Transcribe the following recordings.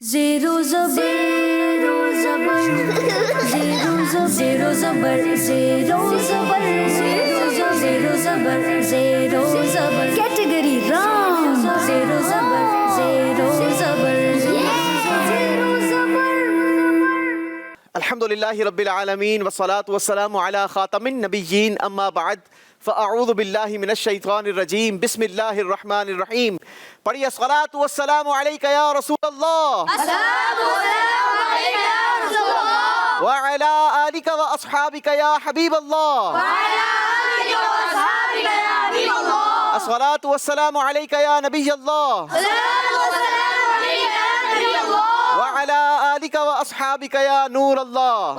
Zero zubber, zero zubber, zero zubber, zero zubber, zero zubber. Category wrong. Zero zubber, zero zubber, zero zubber. अल्हम्दुलिल्लाहि रब्बिल आलमीन वस्सलातु वस्सलामु अला खातमिन नबिय्यीन अम्मा बाद फ़अऊज़ु बिल्लाहि मिनश शैतानिर रजीम बिस्मिल्लाहिर रहमानिर रहीम। पढ़िए अस्सलातु वस्सलामु अलैका या रसूलल्लाह व अला आलिका व अस्हाबिका या हबीबल्लाह। अस्सलातु वस्सलामु अलैका या नबियल्लाह व अला आलिका व अस्हाबिका या नूरल्लाह।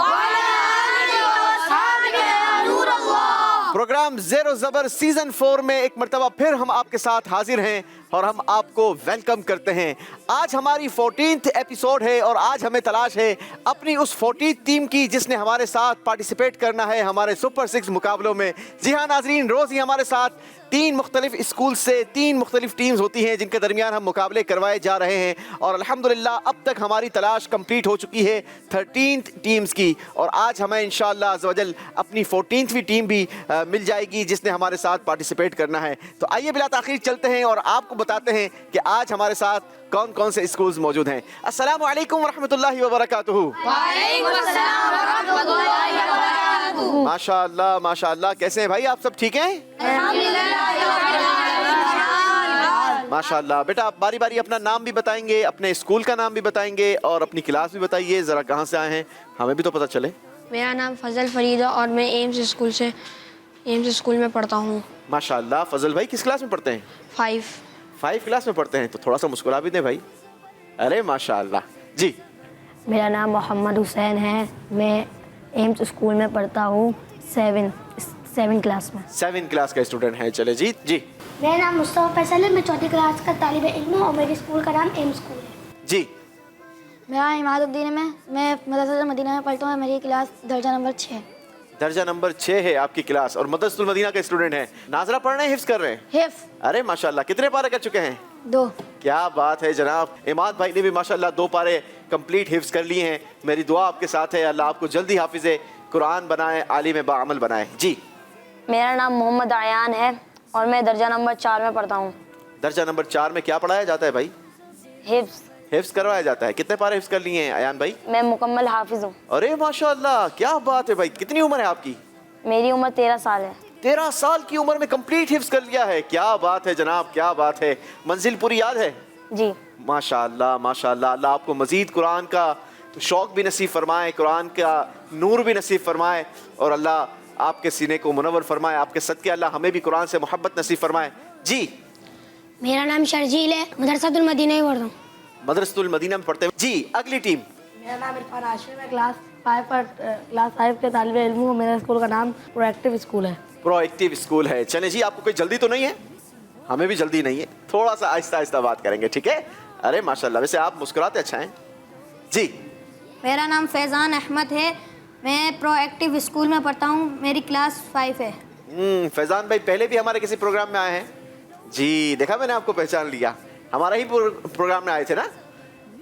प्रोग्राम ज़ेरो ज़बर सीजन 4 में एक मर्तबा फिर हम आपके साथ हाजिर हैं और हम आपको वेलकम करते हैं। आज हमारी 14th एपिसोड है और आज हमें तलाश है अपनी उस 14th टीम की जिसने हमारे साथ पार्टिसिपेट करना है हमारे सुपर 6 मुकाबलों में। जी हाँ नाजरीन, रोज़ ही हमारे साथ 3 मुख्तलिफ स्कूल से 3 मुख्तलिफ टीम्स होती हैं जिनके दरमियान हम मुकाबले करवाए जा रहे हैं और अल्हम्दुलिल्लाह अब तक हमारी तलाश कंप्लीट हो चुकी है 13th टीम्स की और आज हमें इंशाअल्लाह अज़्ज़ वजल अपनी 14वीं टीम भी मिल जाएगी जिसने हमारे साथ पार्टिसिपेट करना है। तो आइए बिला ताख़ीर चलते हैं और आपको बताते हैं कि आज हमारे साथ कौन कौन से स्कूल्स मौजूद हैं। अस्सलामु अलैकुम वरहमतुल्लाहि वबरकातुहू। माशाअल्लाह माशाअल्लाह, कैसे हैं भाई आप सब? ठीक हैं माशाअल्लाह। बेटा आप बारी बारी अपना नाम भी बताएंगे, अपने स्कूल का नाम भी बताएंगे और अपनी क्लास भी बताइए, ज़रा कहाँ से आए हैं हमें भी तो पता चले। मेरा नाम फजल फरीद है और मैं एम्स स्कूल में पढ़ता हूँ। माशाअल्लाह। फजल भाई किस क्लास में पढ़ते हैं? 5 क्लास में पढ़ते हैं, तो थोड़ा सा मुस्कुरा भी दें भाई। अरे माशाअल्लाह। जी मेरा नाम मोहम्मद हुसैन है, मैं एम्स स्कूल में पढ़ता हूँ 7 क्लास में। 7 क्लास का स्टूडेंट है। चले जी जी। मेरा नाम मुस्तफ़ा फैसल है, मैं 4th क्लास का तालिब इल्म हूँ और मेरे स्कूल का नाम एम स्कूल है। जी। मेरा इमादुद्दीन है, मैं मदरसा मदीना में पढ़ता हूँ, मेरी क्लास दर्जा नंबर 6। दर्जा नंबर 6 है आपकी क्लास और मदरसतुल मदीना का स्टूडेंट है। नाजरा पढ़ रहे हैं, हिफ्ज़ कर रहे हैं? हिफ्ज़। अरे माशाल्लाह, कितने पारे कर चुके हैं? 2। क्या बात है जनाब। इमाद भाई ने भी माशाल्लाह 2 पारे कंप्लीट हिफ्ज़ कर लिए हैं। मेरी दुआ आपके साथ है, अल्लाह आपको जल्दी हाफिज़े कुरान बनाए, आलिम बाअमल बनाए। जी। मेरा नाम मोहम्मद आयान है और मैं दर्जा नंबर 4 में पढ़ता हूँ। दर्जा नंबर 4 में क्या पढ़ाया जाता है भाई? हिफ्ज़। हिफ्ज़ करवाया जाता है। कितने पारे हिफ्ज़ कर लिए हैं आयान भाई? मैं मुकम्मल हाफिज़ हूँ। अरे माशाल्लाह, क्या बात है भाई। कितनी उम्र है आपकी? मेरी उम्र 13 साल है। 13 साल की उम्र में कंप्लीट हिफ्ज़ कर लिया है। क्या बात है जनाब, क्या बात है। मंजिल पूरी याद है? जी माशाअल्लाह माशाअल्लाह। अल्लाह आपको मज़ीद कुरान का शौक़ भी नसीब फरमाए, कुरान का नूर भी नसीब फरमाए और अल्लाह आपके सीने को मुनव्वर फरमाए। आपके सदके अल्लाह हमें भी कुरान से मोहब्बत नसीब फरमाए। जी। मेरा नाम शर्जील है, मदरसातुल मदीना में पढ़ता हूँ। मदरसतुल मदीना में पढ़ते हैं। जी। अगली टीम। मेरा नाम इरफान आशिम है, क्लास 5 के तालिब इल्म हूँ। मेरे स्कूल का नाम प्रोएक्टिव स्कूल है। प्रोएक्टिव स्कूल है। चले जी, आपको कोई जल्दी तो नहीं है? हमें भी जल्दी नहीं है, थोड़ा सा आहिस्ता आहिस्ता बात करेंगे, ठीक है? अरे माशाल्लाह, वैसे आप मुस्कुराते अच्छा हैं। जी। मेरा नाम फैज़ान अहमद है, मैं प्रोएक्टिव स्कूल में पढ़ता हूँ, मेरी क्लास 5 है। फैज़ान भाई पहले भी हमारे किसी प्रोग्राम में आए हैं? जी, देखा मैंने आपको पहचान लिया, हमारा ही प्रोग्राम में आए थे ना।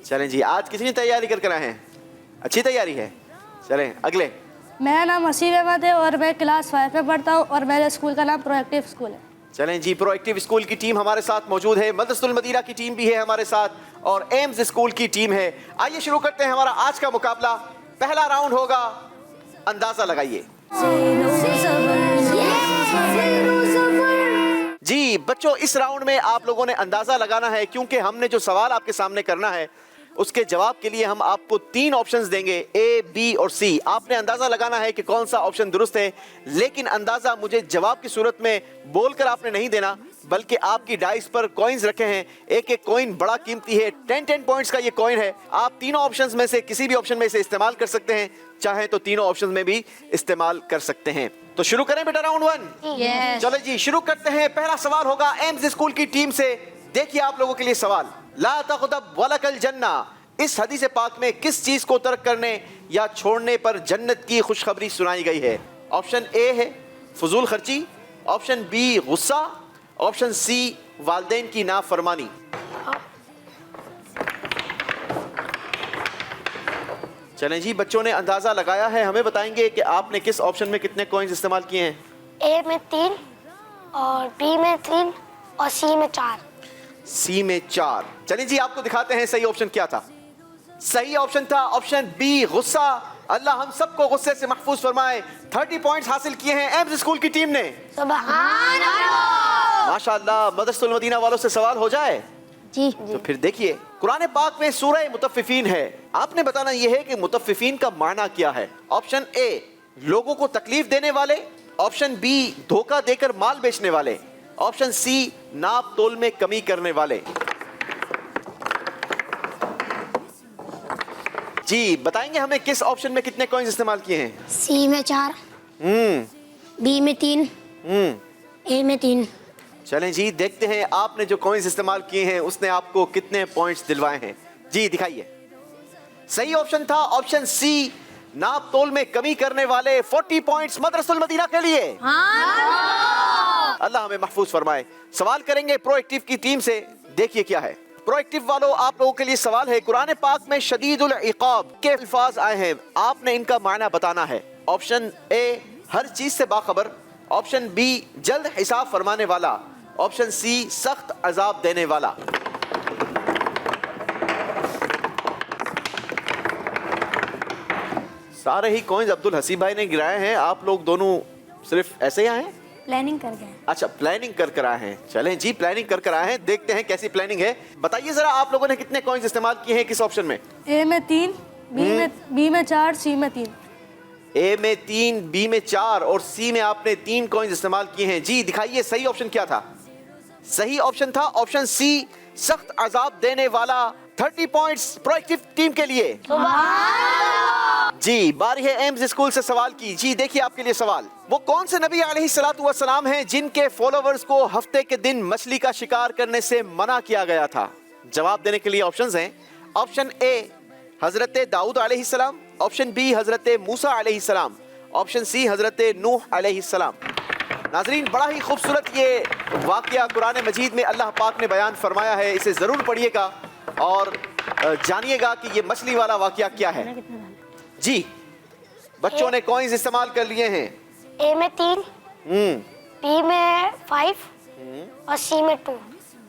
चलें जी, आज कितनी तैयारी कर कर आए हैं? अच्छी तैयारी है। चलें अगले। मेरा नाम असीम अहमद है और मैं क्लास 5 में पढ़ता हूँ और मेरे स्कूल का नाम प्रोएक्टिव स्कूल है। चलें जी, प्रोएक्टिव स्कूल की टीम हमारे साथ मौजूद है, मदरसतुल मदीना की टीम भी है हमारे साथ और एम्स स्कूल की टीम है। आइए शुरू करते हैं हमारा आज का मुकाबला। पहला राउंड होगा, अंदाजा लगाइए। जी बच्चों, इस राउंड में आप लोगों ने अंदाजा लगाना है क्योंकि हमने जो सवाल आपके सामने करना है उसके जवाब के लिए हम आपको 3 ऑप्शंस देंगे, ए, बी और सी। आपने अंदाजा लगाना है कि कौन सा ऑप्शन दुरुस्त है, लेकिन अंदाजा मुझे जवाब की सूरत में बोलकर आपने नहीं देना, बल्कि आपकी डाइस पर कॉइन्स रखे हैं। एक एक कॉइन बड़ा कीमती है, 10 पॉइंट्स का ये कॉइन है। आप तीनों ऑप्शंस में से किसी भी ऑप्शन में इसे इस्तेमाल कर सकते हैं, चाहे तो तीनों ऑप्शंस में भी इस्तेमाल कर सकते हैं। तो शुरू करें बेटा राउंड 1। चलो जी शुरू करते हैं। पहला सवाल होगा एम्स स्कूल की टीम से। देखिए आप लोगों के लिए सवाल, ला तग़दब वलकल जन्ना, इस हदीस पाक में किस चीज को तर्क करने या छोड़ने पर जन्नत की खुशखबरी सुनाई गई है? ऑप्शन ए है फजूल खर्ची, ऑप्शन बी गुस्सा, ऑप्शन सी वालिदैन की नाफरमानी। चलें जी, बच्चों ने अंदाजा लगाया है, हमें बताएंगे कि आपने किस ऑप्शन में कितने कॉइन्स इस्तेमाल किए हैं? ए में 3 और बी में 3 और सी में 4। सी में 4। चलिए जी, आपको दिखाते हैं सही ऑप्शन क्या था। सही ऑप्शन था ऑप्शन बी, गुस्सा। अल्लाह हम सबको गुस्से से महफूज फरमाए। 30 पॉइंट्स हासिल किए हैं एम्स स्कूल की टीम ने। सुभान अल्लाह। माशाअल्लाह। मदरसतुल मदीना वालों से सवाल हो जाए जी तो फिर देखिए, कुरान पाक में सूरह मुतफ्फिफीन है। आपने बताना यह है कि मुतफ्फिफीन का माना क्या है। ऑप्शन ए, लोगों को तकलीफ देने वाले। ऑप्शन बी, धोखा देकर माल बेचने वाले। ऑप्शन सी, नाप तोल में कमी करने वाले। जी बताएंगे हमें किस ऑप्शन में कितने कॉइन्स इस्तेमाल किए हैं? सी में 4, बी में 3, ए में 3। चलें जी, देखते हैं आपने जो कॉइन्स इस्तेमाल किए हैं उसने आपको कितने पॉइंट्स दिलवाए हैं। जी दिखाइए। सही ऑप्शन था ऑप्शन सी, नाप तोल में कमी करने वाले। 40 पॉइंट्स मदरसतुल मदीना के लिए। अल्लाह हमें महफूज फरमाए। सवाल करेंगे प्रोएक्टिव की टीम से, देखिए क्या है। प्रोएक्टिव वालों, आप लोगों के लिए सवाल है। कुरान पाक में शदीदुल इक़ाब के अल्फाज आए हैं, आपने इनका माना बताना है। ऑप्शन ए, हर चीज से बाखबर। ऑप्शन बी, जल्द हिसाब फरमाने वाला। ऑप्शन सी, सख्त अजाब देने वाला। सारे ही कॉइन्स अब्दुल हसीब भाई ने गिराए हैं, आप लोग दोनों सिर्फ ऐसे ही आए हैं? प्लानिंग कर गए। अच्छा, प्लानिंग कर आए हैं। चलें जी, प्लानिंग कर आए हैं, देखते हैं कैसी प्लानिंग है। बताइए जरा, आप लोगों ने कितने कॉइन्स इस्तेमाल किए हैं किस ऑप्शन में? ए में 3, बी में 4, सी में 3। ए में 3, बी में 4 और सी में आपने 3 कॉइन्स इस्तेमाल किए हैं। जी दिखाइए सही ऑप्शन क्या था। सही ऑप्शन था ऑप्शन सी, सख्त अजाब देने वाला। 30 पॉइंट्स प्रोएक्टिव टीम के लिए। जी बारी है एम्स स्कूल से सवाल की। जी देखिए आपके लिए सवाल। वो कौन से नबी अलैहिस्सलातु वस्सलाम हैं जिनके फॉलोवर्स को हफ्ते के दिन मछली का शिकार करने से मना किया गया था? जवाब देने के लिए ऑप्शंस हैं। ऑप्शन ए, हजरत दाऊद अलैहिस्सलाम। ऑप्शन बी, हजरत मूसा अलैहिस्सलाम। ऑप्शन सी, हजरत नूह अलैहिस्सलाम। नाजरीन, बड़ा ही खूबसूरत ये वाकया कुरान मजीद में अल्लाह पाक ने बयान फरमाया है, इसे जरूर पढ़िएगा और जानिएगा कि ये मछली वाला वाकया क्या है। जी बच्चों ने कॉइन्स इस्तेमाल कर लिए हैं। ए में 3, बी में 5 और सी में 2।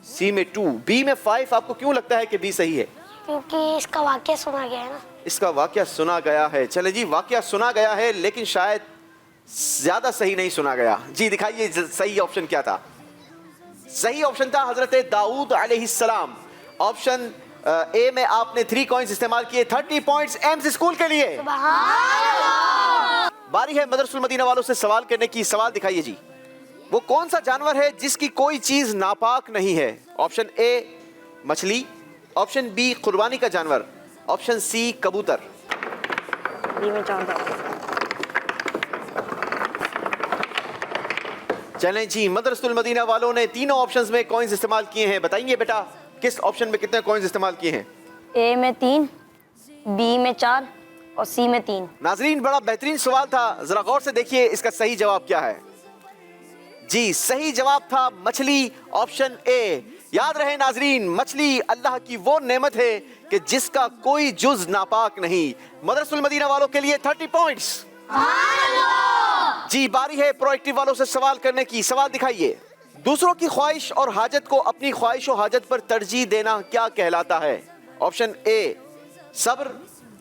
सी में 2, बी में 5। आपको क्यों लगता है कि बी सही है? क्योंकि इसका वाक्य सुना गया है ना। इसका वाकया सुना गया है। चले जी, वाकया सुना गया है लेकिन शायद ज्यादा सही नहीं सुना गया। जी दिखाइए सही ऑप्शन क्या था। सही ऑप्शन था हजरत दाऊद अलैहिस्सलाम। ऑप्शन ए में आपने 3 कॉइन्स इस्तेमाल किए। 30 पॉइंट्स एम्स स्कूल के लिए। बारी है मदरसतुल मदीना वालों से सवाल करने की। सवाल दिखाइए जी। वो कौन सा जानवर है जिसकी कोई चीज नापाक नहीं है? ऑप्शन ए, मछली। ऑप्शन बी, कुर्बानी का जानवर। ऑप्शन सी, कबूतर। चलें जी, मदरसतुल मदीना वालों ने तीनों ऑप्शंस में कॉइन्स इस्तेमाल किए हैं। बताइए बेटा, किस ऑप्शन में कितने कॉइन्स इस्तेमाल किए हैं? ए में 3, बी में 4 और सी में 3। नाजरीन, बड़ा बेहतरीन सवाल था, जरा गौर से देखिए इसका सही जवाब क्या है। जी सही जवाब था मछली, ऑप्शन ए। याद रहे नाजरीन, मछली अल्लाह की वो नेमत है कि जिसका कोई जुज नापाक नहीं। मदरसतुल मदीना वालों के लिए 30 पॉइंट्स। जी बारी है प्रोएक्टिव वालों से सवाल करने की। सवाल दिखाइए। दूसरों की ख्वाहिश और हाजत को अपनी ख्वाहिश और हाजत पर तरजीह देना क्या कहलाता है? ऑप्शन ए, सब्र।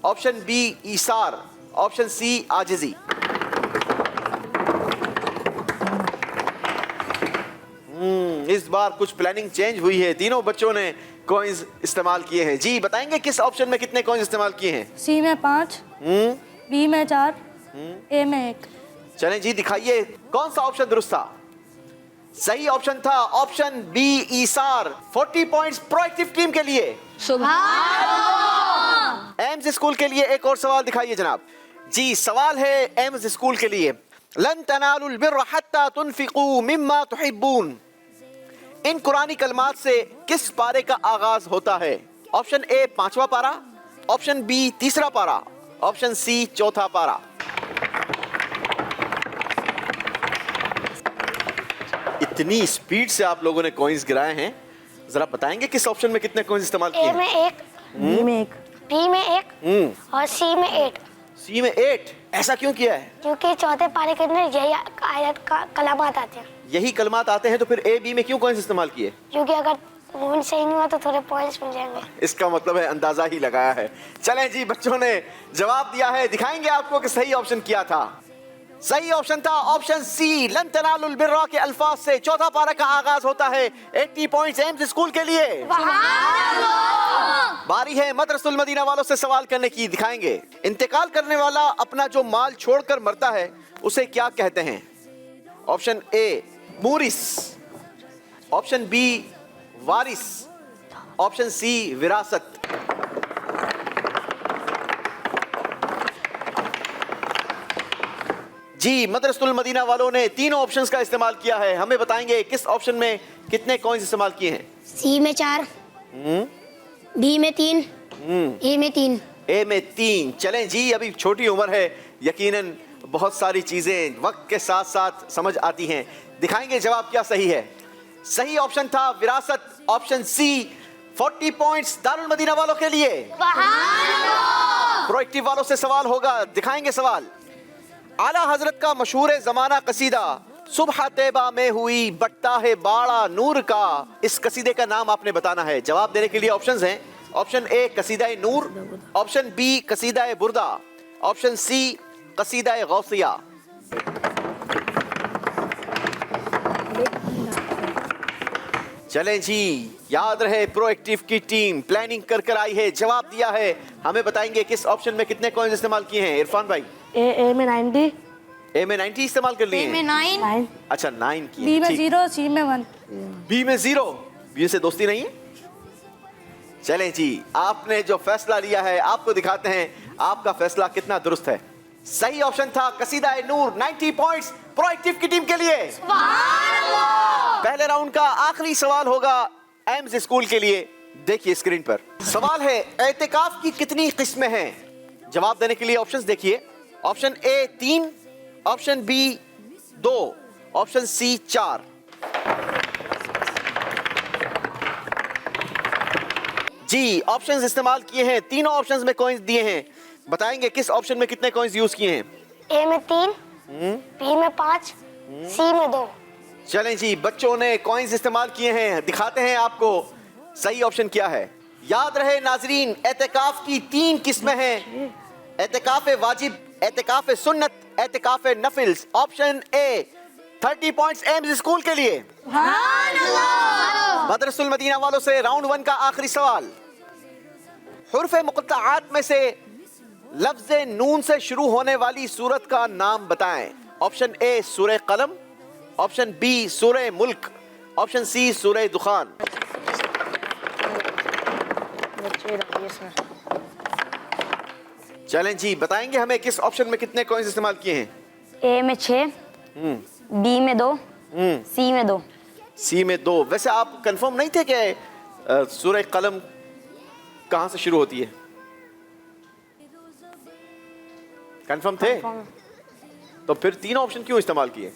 ऑप्शन बी, ईसार। ऑप्शन सी, आजिजी। इस बार कुछ प्लानिंग चेंज हुई है, तीनों बच्चों ने कॉइन्स इस्तेमाल किए हैं। जी बताएंगे किस ऑप्शन में कितने कॉइन्स इस्तेमाल किए हैं? सी में 5, बी में 4, ए में 1। चलें जी दिखाइए कौन सा ऑप्शन दुरुस्त था। सही ऑप्शन था ऑप्शन बी, ईसार। 40 पॉइंट्स प्रोएक्टिव टीम के लिए। एम्स स्कूल के लिए एक और सवाल दिखाइए जनाब। जी सवाल है एम्स स्कूल के लिए। लन तनालुल बिर्र हत्ता तुनफिकू मिम्मा तुहिब्बून। इन कुरानी कलमात से किस पारे का आगाज होता है? ऑप्शन ए, 5वां पारा। ऑप्शन बी, 3रा पारा। ऑप्शन सी, 4था पारा। इतनी स्पीड से आप लोगों ने कॉइन्स गिराए हैं, जरा बताएंगे किस ऑप्शन में कितने कॉइन्स इस्तेमाल किए? ए में 1, बी में 1, बी में 1 और सी में 8, सी में 8, ऐसा क्यों किया है? क्योंकि चौथे पारे के अंदर यही आयत का कलामात आते हैं। यही कलमात आते हैं, तो फिर ए बी में क्यों कॉइंस इस्तेमाल किए? क्योंकि अगर नून सही नहीं हुआ तो थोड़े पॉइंट्स मिल जाएंगे। इसका मतलब है अंदाजा ही लगाया है। चलें जी, बच्चों ने जवाब दिया है, दिखाएंगे आपको कि सही ऑप्शन क्या था। सही ऑप्शन था ऑप्शन सी, लन तनालुल बिर्रा के अल्फाज से चौथा पारा का आगाज होता है। 80 पॉइंट्स एम्स स्कूल के लिए। बारी है मदरसुल मदीना वालों से सवाल करने की, दिखाएंगे। इंतकाल करने वाला अपना जो माल छोड़कर मरता है उसे क्या कहते हैं? ऑप्शन ए मूरिस, ऑप्शन बी वारिस, ऑप्शन सी विरासत। जी, मदरसुल मदीना वालों ने तीनों ऑप्शंस का इस्तेमाल किया है। हमें बताएंगे किस ऑप्शन में कितने कॉइंस इस्तेमाल किए हैं? सी में 4, बी में 3, ए में 3। ए में 3। चलें जी, अभी छोटी उम्र है, यकीनन बहुत सारी चीजें वक्त के साथ साथ समझ आती हैं। दिखाएंगे जवाब क्या सही है। सही ऑप्शन था विरासत, option C. 40 points Darul Madina वालों के लिए। प्रोएक्टिव वालों से सवाल होगा, दिखाएंगे सवाल। आला हजरत का मशहूर जमाना कसीदा सुबह तैबा में हुई बटता है बाड़ा नूर का, इस कसीदे का नाम आपने बताना है। जवाब देने के लिए ऑप्शंस हैं। ऑप्शन ए कसीदा नूर, ऑप्शन बी कसीदा बुर्दा, ऑप्शन सी कसीदा गौसिया। चलें जी, याद रहे प्रोएक्टिव की टीम प्लानिंग कर कर आई है, जवाब दिया है। हमें बताएंगे किस ऑप्शन में कितने कॉइंस इस्तेमाल किए हैं? इरफान भाई। ए में 90, ए में 90 इस्तेमाल कर लिए ए में हैं। 9, अच्छा 9 किए। बी में ठीक। 0, सी में 1। बी में 0, बी से दोस्ती नहीं है। चलें जी, आपने जो फैसला लिया है आपको दिखाते हैं आपका फैसला कितना दुरुस्त है। सही ऑप्शन था कसीदा नूर। 90 पॉइंट्स प्रोएक्टिव की टीम के लिए। पहले राउंड का आखिरी सवाल होगा एम्स स्कूल के लिए। देखिए स्क्रीन पर सवाल है, एतिकाफ की कितनी किस्में हैं? जवाब देने के लिए ऑप्शंस देखिए। Option A 3, option B 2, option C 4। जी, ऑप्शंस इस्तेमाल किए हैं, तीनों ऑप्शंस में कॉइंस दिए हैं। बताएंगे किस ऑप्शन में कितने कॉइंस यूज किए हैं? ए में 3, बी में 5, सी में 2। चलें जी, बच्चों ने कॉइंस इस्तेमाल किए हैं, दिखाते हैं आपको सही ऑप्शन क्या है। याद रहे नाजरीन, एतिकाफ की 3 किस्में हैं। एतिकाफ वाजिब, एतिकाफ सुन्नत, एतिकाफ नफिल। Option A 30 points AIMS school के लिए। मदरसुल मदीना वालों से राउंड 1 का आखिरी सवाल। हुर्फ मुक़त्तआत में से लफ्ज़ नून से शुरू होने वाली सूरत का नाम बताएं। ऑप्शन ए सूरह कलम, ऑप्शन बी सूरह मुल्क, ऑप्शन सी सूरह दुखान। चलें जी, बताएंगे हमें किस ऑप्शन में कितने कॉइंस इस्तेमाल किए हैं? ए में 6, बी में 2, सी में 2। सी में 2। वैसे आप कंफर्म नहीं थे कि सूरह कलम कहां से शुरू होती है? कंफर्म थे? तो फिर 3 ऑप्शन क्यों इस्तेमाल किए?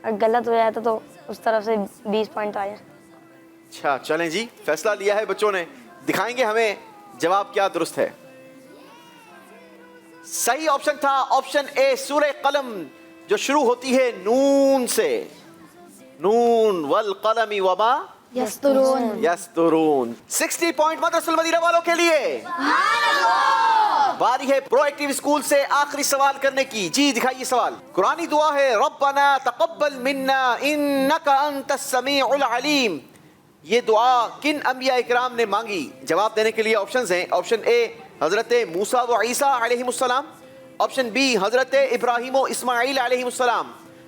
अगर गलत हो जाए तो उस तरफ से 20 पॉइंट आए। अच्छा, चलें जी, फैसला लिया है बच्चों ने, दिखाएंगे हमें जवाब क्या दुरुस्त है। सही ऑप्शन था ऑप्शन ए सूरह कलम, जो शुरू होती है नून से। नून वल कलमी वमा यस्तुरून। 60 पॉइंट मदरसुल मदीना वालों के लिए। बारी है प्रोएक्टिव स्कूल से आखिरी सवाल करने की। जी दिखाइए सवाल। कुरानी दुआ है रब्बना तक़ब्बल मिन्ना इन्नका अंतस समीउल अलीम। ये दुआ किन अंबिया इकराम ने मांगी? जवाब देने के लिए ऑप्शंस हैं। ऑप्शन ए हजरत मूसा व ईसा अलैहिमुस्सलाम, ऑप्शन बी हजरत इब्राहिम व इस्माइल अलैहिमुस्सलाम,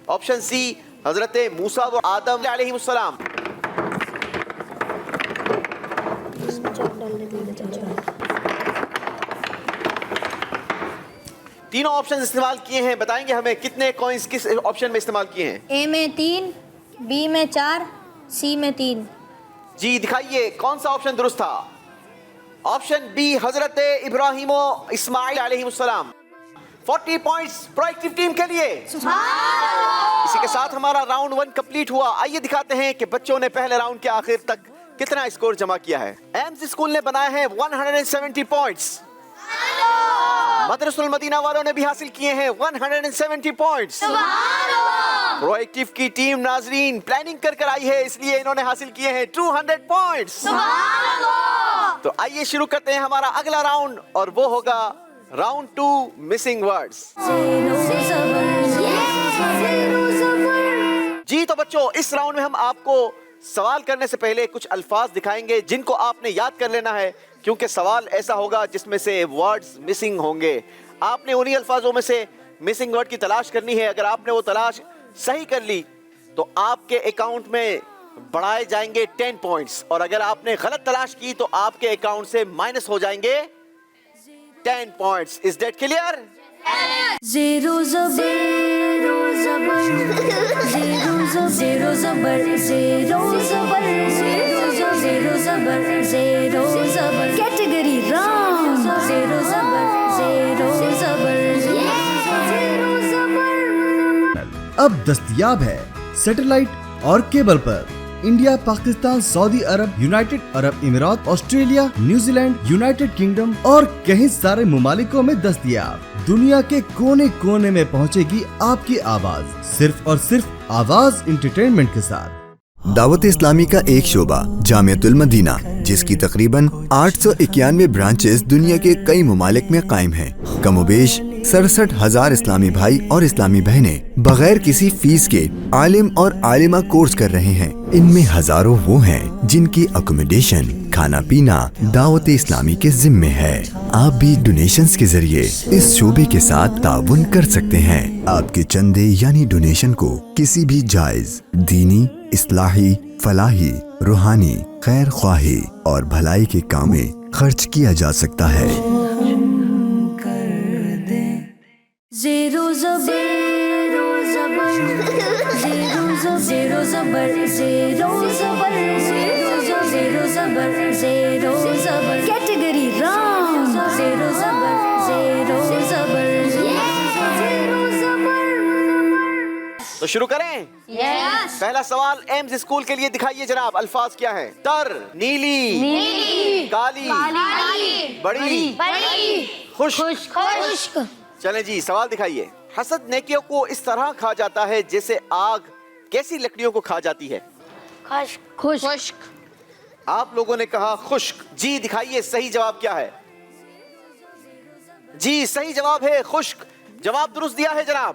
ऑप्शन सी हजरत मूसा व आदम अलैहिमुस्सलाम। तीनों ऑप्शन इस्तेमाल किए हैं, बताएंगे हमें कितने कॉइंस किस ऑप्शन में इस्तेमाल किए हैं? ए में 3, बी में 4, सी में 3। जी दिखाइए कौन सा ऑप्शन दुरुस्त था? ऑप्शन बी हजरत इब्राहिम व इस्माइल अलैहिमुस्सलाम। 40 पॉइंट्स प्रोएक्टिव टीम के लिए। इसी के साथ हमारा राउंड 1 कंप्लीट हुआ। आइए दिखाते हैं कि बच्चों ने पहले राउंड के आखिर तक कितना स्कोर जमा किया है? एम्स स्कूल ने बनाए हैं 170 पॉइंट्स। मदरसुल मदीना वालों ने भी हासिल किए हैं 170 पॉइंट्स। प्रोएक्टिव की टीम नाजरीन प्लानिंग कर आई है, इसलिए इन्होंने हासिल किए हैं 200 पॉइंट्स। तो आइए शुरू करते हैं हमारा अगला राउंड, और वो होगा राउंड 2 मिसिंग वर्ड्स। जी तो बच्चों, इस राउंड में हम आपको सवाल करने से पहले कुछ अल्फाज दिखाएंगे जिनको आपने याद कर लेना है, क्योंकि सवाल ऐसा होगा जिसमें से वर्ड्स मिसिंग होंगे। आपने उन्हीं अल्फाजों में से मिसिंग वर्ड की तलाश करनी है। अगर आपने वो तलाश सही कर ली तो आपके अकाउंट में बढ़ाए जाएंगे 10 पॉइंट्स, और अगर आपने गलत तलाश की तो आपके अकाउंट से माइनस हो जाएंगे 10 points. Is that clear? Zero zero zabar, zero zabar, zero zabar, zero zabar, zero zabar. Category wrong. Zero zabar, zero zabar, zero zabar. अब दस्तयाब है सैटेलाइट और केबल पर। India, Pakistan, Saudi Arab, United अरब अमीरात, Australia, New Zealand, United Kingdom और कई सारे मुमालिकों में दस्तयाब। दुनिया के कोने कोने में पहुंचेगी आपकी आवाज, सिर्फ और सिर्फ आवाज एंटरटेनमेंट के साथ। दावत इस्लामी का एक शोबा जामियतुल मदीना, जिसकी तकरीबन 891 ब्रांचेस दुनिया के कई मुमालिक में कायम हैं। कमोबेश 67,000 इस्लामी भाई और इस्लामी बहनें बगैर किसी फीस के आलिम और आलिमा कोर्स कर रहे हैं। इनमें हजारों वो हैं जिनकी अकोमोडेशन, खाना पीना दावत इस्लामी के जिम्मे है। आप भी डोनेशंस के जरिए इस शोबे के साथ ताउन कर सकते हैं। आपके चंदे यानी डोनेशन को किसी भी जायज दीनी, इस्लाही, फलाही, रूहानी, खैर ख्वाही और भलाई के काम में खर्च किया जा सकता है। Zero zabar, zero zabar, zero zabar, zero zabar, zero zabar, zero zabar. Category wrong. Zero zabar, zero zabar, zero zabar. तो शुरू करें? Yes. पहला सवाल एम्स स्कूल के लिए दिखाइए जनाब। अल्फाज क्या हैं? तर, नीली, काली, बड़ी, खुश्क। चलें जी, सवाल दिखाइए। हसद नेकियों को इस तरह खा जाता है जैसे आग कैसी लकड़ियों को खा जाती है? खुश्क। आप लोगों ने कहा खुश्क। जी दिखाइए सही जवाब क्या है? जी सही जवाब है खुश्क। जवाब दुरुस्त दिया है जनाब।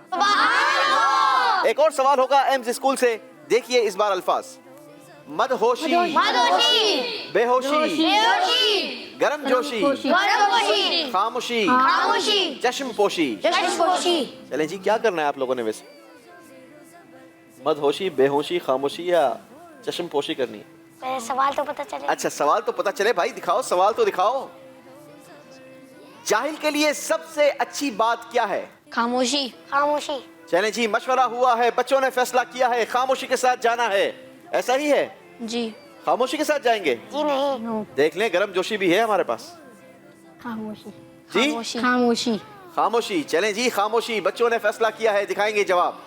एक और सवाल होगा एम्स स्कूल से। देखिए इस बार अल्फाज। मदहोशी, बेहोशी, गर्मजोशी, खामोशी, चश्म पोशी। चलें जी, क्या करना है आप लोगों ने वैसे? मदहोशी, बेहोशी, खामोशी या चश्म पोशी करनी है? पहले सवाल तो पता चले। अच्छा सवाल तो पता चले भाई, दिखाओ सवाल तो दिखाओ। जाहिल के लिए सबसे अच्छी बात क्या है? खामोशी। चलें जी, मशवरा हुआ है, बच्चों ने फैसला किया है खामोशी के साथ जाना है। ऐसा ही है जी। खामोशी के साथ जाएंगे? जी नहीं। देख लें, गर्म जोशी भी है हमारे पास। खामोशी। जी खामोशी। चलें जी, खामोशी। बच्चों ने फैसला किया है, दिखाएंगे जवाब।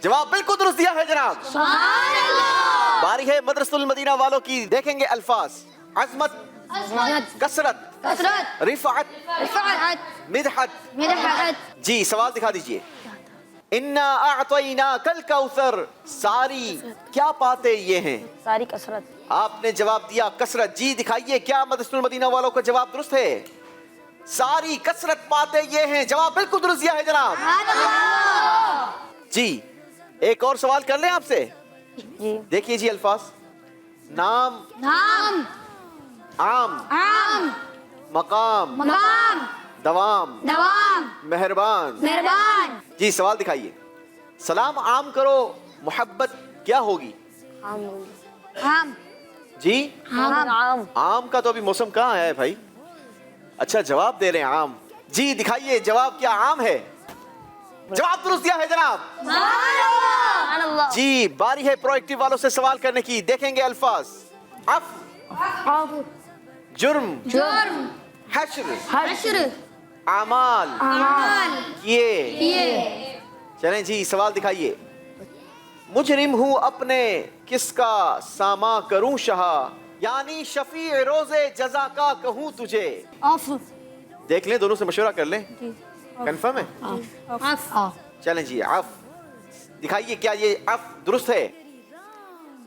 जवाब बिल्कुल दुरुस्त दिया है जनाब। बारी है मदरसुल मदीना वालों की। देखेंगे अल्फाज। अजमत, कसरत, रिफअत, मिदहत। जी सवाल दिखा दीजिए। इन्ना अअतैना कल कौसर, सारी क्या पाते ये हैं? सारी कसरत। आपने जवाब दिया कसरत। जी दिखाइए क्या मदरसुल मदीना वालों का जवाब दुरुस्त है? सारी कसरत पाते ये हैं। जवाब बिल्कुल दुरुस्त दिया है जनाब। जी एक और सवाल कर लें आपसे। जी। देखिए जी अल्फाज। नाम, आम, मकाम, दवाम, मेहरबान। जी सवाल दिखाइए। सलाम आम करो, मोहब्बत क्या होगी? जी आम का तो अभी मौसम कहाँ है भाई? अच्छा जवाब दे रहे हैं आम। जी दिखाइए जवाब क्या आम है? जवाब दुरुस्त दिया है जनाब। जी बारी है प्रोएक्टिव वालों से सवाल करने की। देखेंगे अल्फाज। अफ, जुर्म, हश्र, आमाल, किए। चलें जी सवाल दिखाइए। मुजरिम हूँ अपने किसका सामा करूं शाह, यानी शफी रोजे जजा का कहूँ तुझे। ऑफ। देख लें, दोनों से मशवरा कर लें। कंफर्म है? ऑफ। चलें जी, अफ दिखाइए क्या ये अफ दुरुस्त है?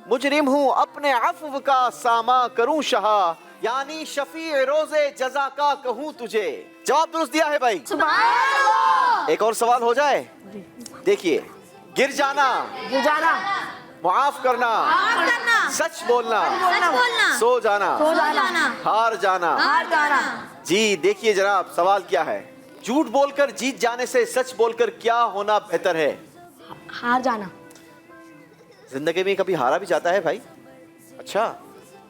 मुजरिम हूँ अपने अफ़्व का सामा करूँ शहा, यानी शफी रोजे जजा का कहूँ तुझे। जवाब दुरुस्त दिया है भाई। एक और सवाल हो जाए। देखिए, गिर जाना, मुआफ करना, सच बोलना, सो जाना, हार जाना। जी देखिए जनाब, सवाल क्या है? झूठ बोलकर जीत जाने से सच बोलकर क्या होना बेहतर है? हार जाना। जिंदगी में कभी हारा भी जाता है भाई? अच्छा,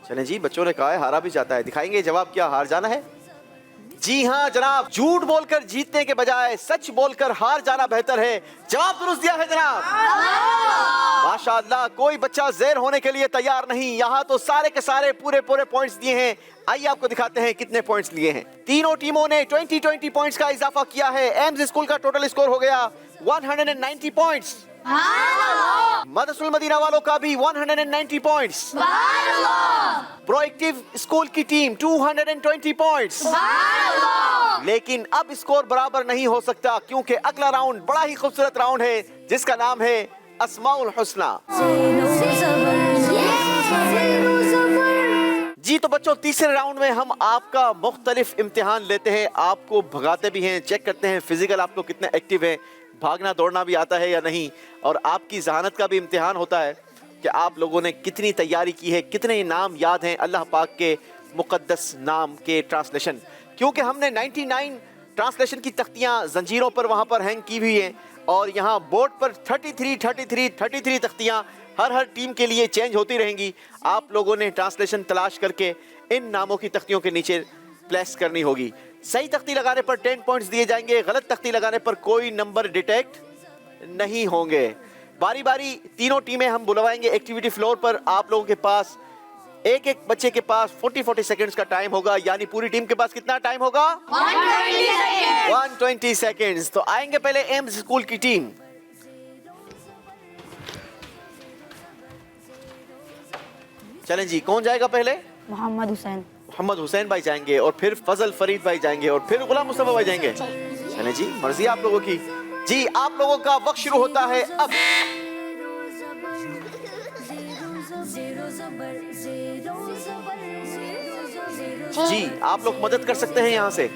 चलें जी, बच्चों ने कहा है हारा भी जाता है। दिखाएंगे जवाब क्या हार जाना है? जी हाँ जनाब, झूठ बोलकर जीतने के बजाय सच बोलकर हार जाना बेहतर है। जवाब दुरुस्त दिया है जनाब। माशाअल्लाह, कोई बच्चा ज़ेर होने के लिए तैयार नहीं। यहाँ तो सारे के सारे पूरे पॉइंट्स दिए हैं। आइए आपको दिखाते हैं कितने पॉइंट्स लिए हैं। तीनों टीमों ने 20 पॉइंट्स का इजाफा किया है। एम्स स्कूल का टोटल स्कोर हो गया 190 पॉइंट्स। मदरसुल मदीना वालों का भी 190 पॉइंट्स। प्रोएक्टिव स्कूल की टीम 220 पॉइंट्स। लेकिन अब स्कोर बराबर नहीं हो सकता, क्योंकि अगला राउंड बड़ा ही खूबसूरत राउंड है जिसका नाम है अस्माउल हुस्ना। जी तो बच्चों, तीसरे राउंड में हम आपका मुख्तलिफ इम्तिहान लेते हैं, आपको भगाते भी हैं, चेक करते हैं फिजिकल आपको कितने एक्टिव है, भागना दौड़ना भी आता है या नहीं, और आपकी जहानत का भी इम्तिहान होता है कि आप लोगों ने कितनी तैयारी की है, कितने नाम याद हैं अल्लाह पाक के मुक़द्दस नाम के ट्रांसलेशन। क्योंकि हमने 99 ट्रांसलेशन की तख्तियाँ जंजीरों पर वहाँ पर हैंग की हुई हैं, और यहाँ बोर्ड पर 33 तख्तियाँ हर टीम के लिए चेंज होती रहेंगी। आप लोगों ने ट्रांसलेशन तलाश करके इन नामों की तख्तियों के नीचे प्लेस करनी होगी। सही तख्ती लगाने पर 10 पॉइंट्स दिए जाएंगे, गलत तख्ती लगाने पर कोई नंबर डिटेक्ट नहीं होंगे। बारी बारी तीनों टीमें हम बुलवाएंगे एक्टिविटी फ्लोर पर। आप लोगों के पास एक बच्चे के पास 40 सेकंड्स का टाइम होगा, यानी पूरी टीम के पास कितना टाइम होगा? 120 सेकंड्स। तो आएंगे पहले एम्स स्कूल की टीम। चलें जी, कौन जाएगा पहले? मोहम्मद हुसैन भाई जाएंगे, और फिर फजल फरीद भाई जाएंगे, और फिर गुलाम मुस्तफा भाई जाएंगे। चलें जी, मर्जी आप लोगों की। जी आप लोगों का वक्त शुरू होता है अब। जी आप लोग मदद कर सकते हैं यहाँ से।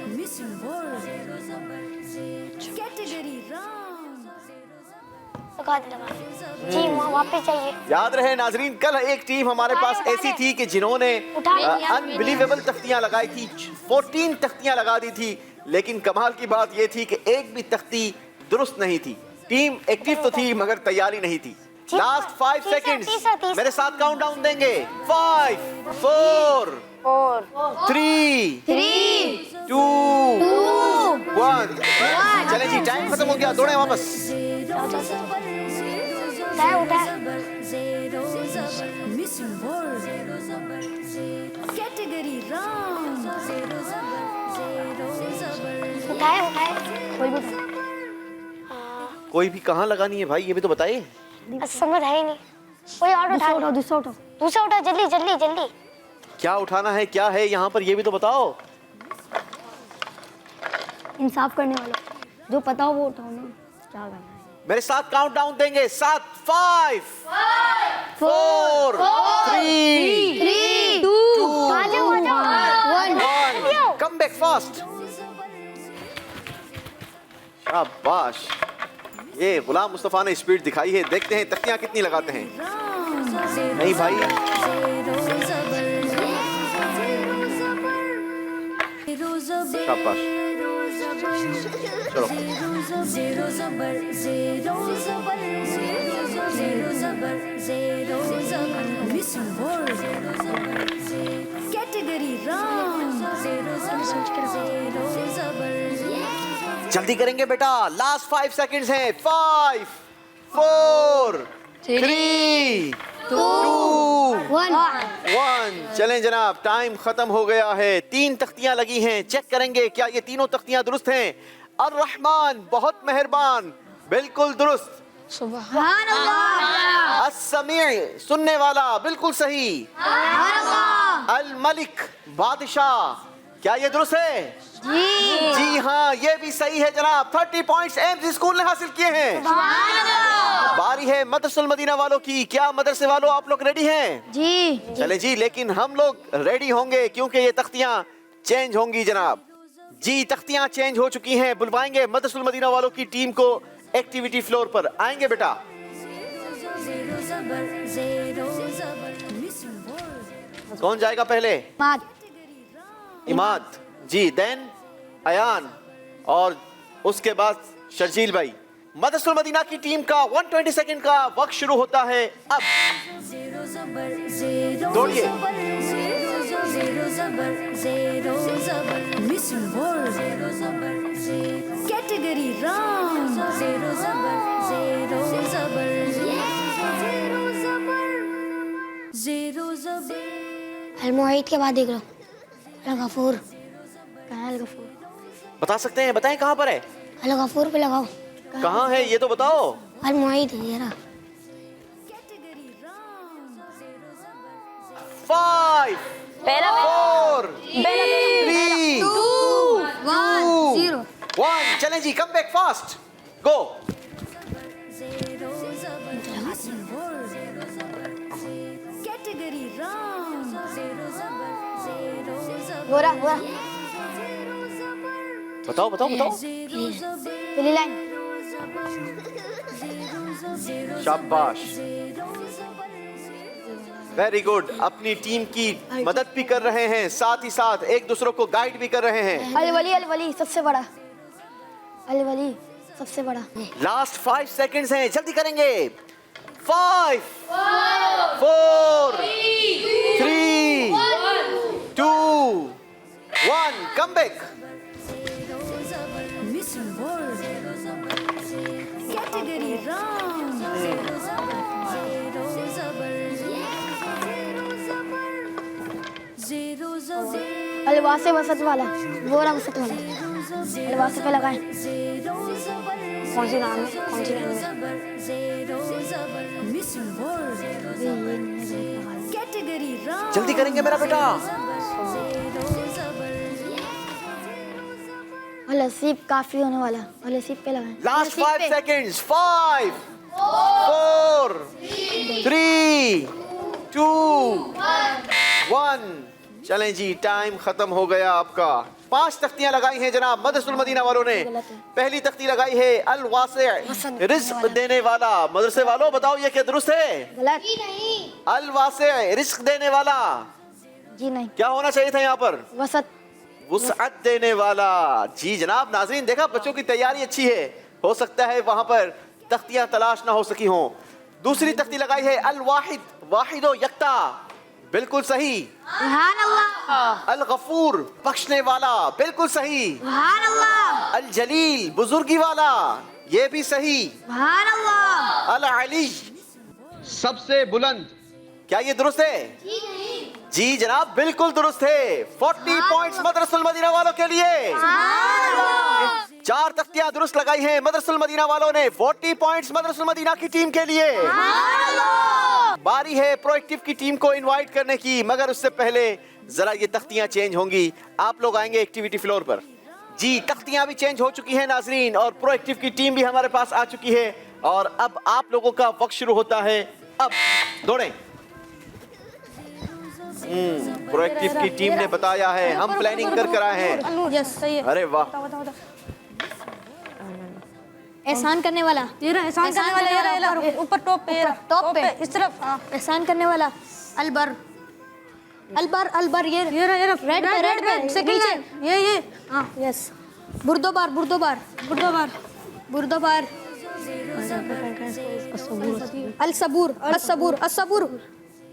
जी वापस जाइए। याद रहे नाजरीन, कल एक टीम हमारे पास ऐसी थी कि जिन्होंने अनबिलीवेबल तख्तियां लगाई थी, 14 तख्तियां लगा दी थी, लेकिन कमाल की बात यह थी कि एक भी तख्ती दुरुस्त नहीं थी। टीम एक्टिव तो थी मगर तैयारी नहीं थी। लास्ट 5 सेकंड्स मेरे साथ काउंट डाउन देंगे। 5 4 3 2 1। चलें जी, टाइम खत्म हो गया, दौड़ें वापस। कोई भी कहाँ लगानी है भाई, ये भी तो बताइए। समझ है ही नहीं। कोई और उठा, दूसरा उठा, जल्दी। क्या उठाना है, क्या है यहाँ पर, ये भी तो बताओ। इंसाफ करने वाला, जो पता हो वो उठाओ ना। क्या करना है? मेरे साथ काउंट डाउन देंगे। 7 5 4 3 2 1। Come back fast. शाबाश, ये गुलाम मुस्तफा ने स्पीड दिखाई है। देखते हैं तख्तियां कितनी लगाते हैं। नहीं भाई, शाबाश, चलो। जल्दी करेंगे बेटा, लास्ट 5 सेकंड्स हैं। 5 4 3 2 1। चलें जनाब, टाइम खत्म हो गया है। 3 तख्तियां लगी हैं, चेक करेंगे क्या ये तीनों तख्तियां दुरुस्त हैं। अर रहमान बहुत मेहरबान, बिल्कुल दुरुस्त। सुभान अस्समी सुनने वाला, बिल्कुल सही। अल मलिक बादशाह, क्या ये दुरुस्त है? जी हाँ, ये भी सही है जनाब। 30 पॉइंट्स एम्स स्कूल ने हासिल किए हैं। बारी है मदरसुल मदीना वालों की। क्या मदरसे वालों आप लोग रेडी हैं? जी। चले जी, लेकिन हम लोग रेडी होंगे क्योंकि ये तख्तियां चेंज होंगी जनाब। जी, तख्तियां चेंज हो चुकी हैं। बुलवाएंगे मदरसुल मदीना वालों की टीम को एक्टिविटी फ्लोर पर। आएंगे बेटा। कौन जाएगा पहले? इमाद जी, देन अयान और उसके बाद शर्जील भाई। मदरसुल मदीना की टीम का 120 सेकंड का वक्त शुरू होता है अब। दौड़िए। कैटेगरी राउंड अल-मुईद के बाद देख लो। अल-गफूर। कहाँ है अल-गफूर? बता सकते हैं? बताएं कहाँ पर है? अल-गफूर पे लगाओ। कहाँ है ये तो बताओ। अल-मुईद ये रहा। 5 4 3 2 1। चलें जी, कम बैक फास्ट, गो। Category round Gora Gora. बताओ बताओ बताओ। पहली लाइन। शाबाश, वेरी गुड। अपनी टीम की मदद भी कर रहे हैं, साथ ही साथ एक दूसरों को गाइड भी कर रहे हैं। अल-वली सबसे बड़ा। अल-वली सबसे बड़ा। लास्ट 5 सेकंड्स हैं, जल्दी करेंगे। 5 4 3 2 1। Come back. कैटेगरी राउंड अल-वासे वसत वाला। गोरा वसत वाला। अल-वासे पे लगाएं। कौन सी नाम है? कौन सी नाम है? कैटेगरी राउंड जल्दी करेंगे मेरा बेटा। अल-हसीब काफी होने वाला। अल-हसीब पे लगाएं। Last 5 seconds. 5 4 3 2 1। चलें जी, टाइम खत्म हो गया आपका। 5 तख्तियां लगाई हैं जनाब मदरसुल मदीना वालों ने। पहली तख्ती लगाई है अल वासे, रिस्क देने वाला। मदरसे वालों बताओ ये क्या दुरुस्त है? गलत। अल वासे, रिस्क देने वाला। जी नहीं। क्या होना चाहिए था यहाँ पर? वसत। वुसअत देने वाला। जी जनाब। नाज़रीन, देखा बच्चों की तैयारी अच्छी है। हो सकता है वहां पर तख्तियां तलाश ना हो सकी हों। दूसरी तख्ती लगाई है अल वाहिद, वाहिदो यक्ता। बिल्कुल सही। सुभान अल्लाह। अल गफूर, बख्शने वाला। बिल्कुल सही। सुभान अल्लाह। अल जलील, बुजुर्गी वाला। ये भी सही। सुभान अल्लाह। अल अली, सबसे बुलंद। क्या ये दुरुस्त है? जी जनाब, बिल्कुल दुरुस्त है। 40 पॉइंट्स मदरसुल मदीना वालों के लिए। 4 तख्तियां दुरुस्त लगाई हैं मदरसुल मदीना वालों ने। 40 पॉइंट्स मदरसुल मदीना की टीम के लिए। बारी है प्रोएक्टिव की टीम को इनवाइट करने की, मगर उससे पहले जरा ये तख्तियां चेंज होंगी। आप लोग आएंगे एक्टिविटी फ्लोर पर। जी, तख्तियां भी चेंज हो चुकी हैं नाजरीन, और प्रोएक्टिव की टीम भी हमारे पास आ चुकी है। और अब आप लोगों का वक्त शुरू होता है। अब दौड़ें। प्रोएक्टिव की टीम ने बताया है, हम प्लानिंग कर आए हैं। यस, सही है। अरे वाह। एहसान करने वाला। ये रहा एहसान करने वाला। ये रहा ऊपर टॉप पे। ये रहा टॉप पे इस तरफ। एहसान करने वाला। अलबर अलबर अलबर। ये ये रहा रेड पे सेकंड लाइन। ये हाँ यस। बुर्दोबार बुर्दोबार बुर्दोबार बुर्दोबार। अल सबूर अल सबूर अल सबूर।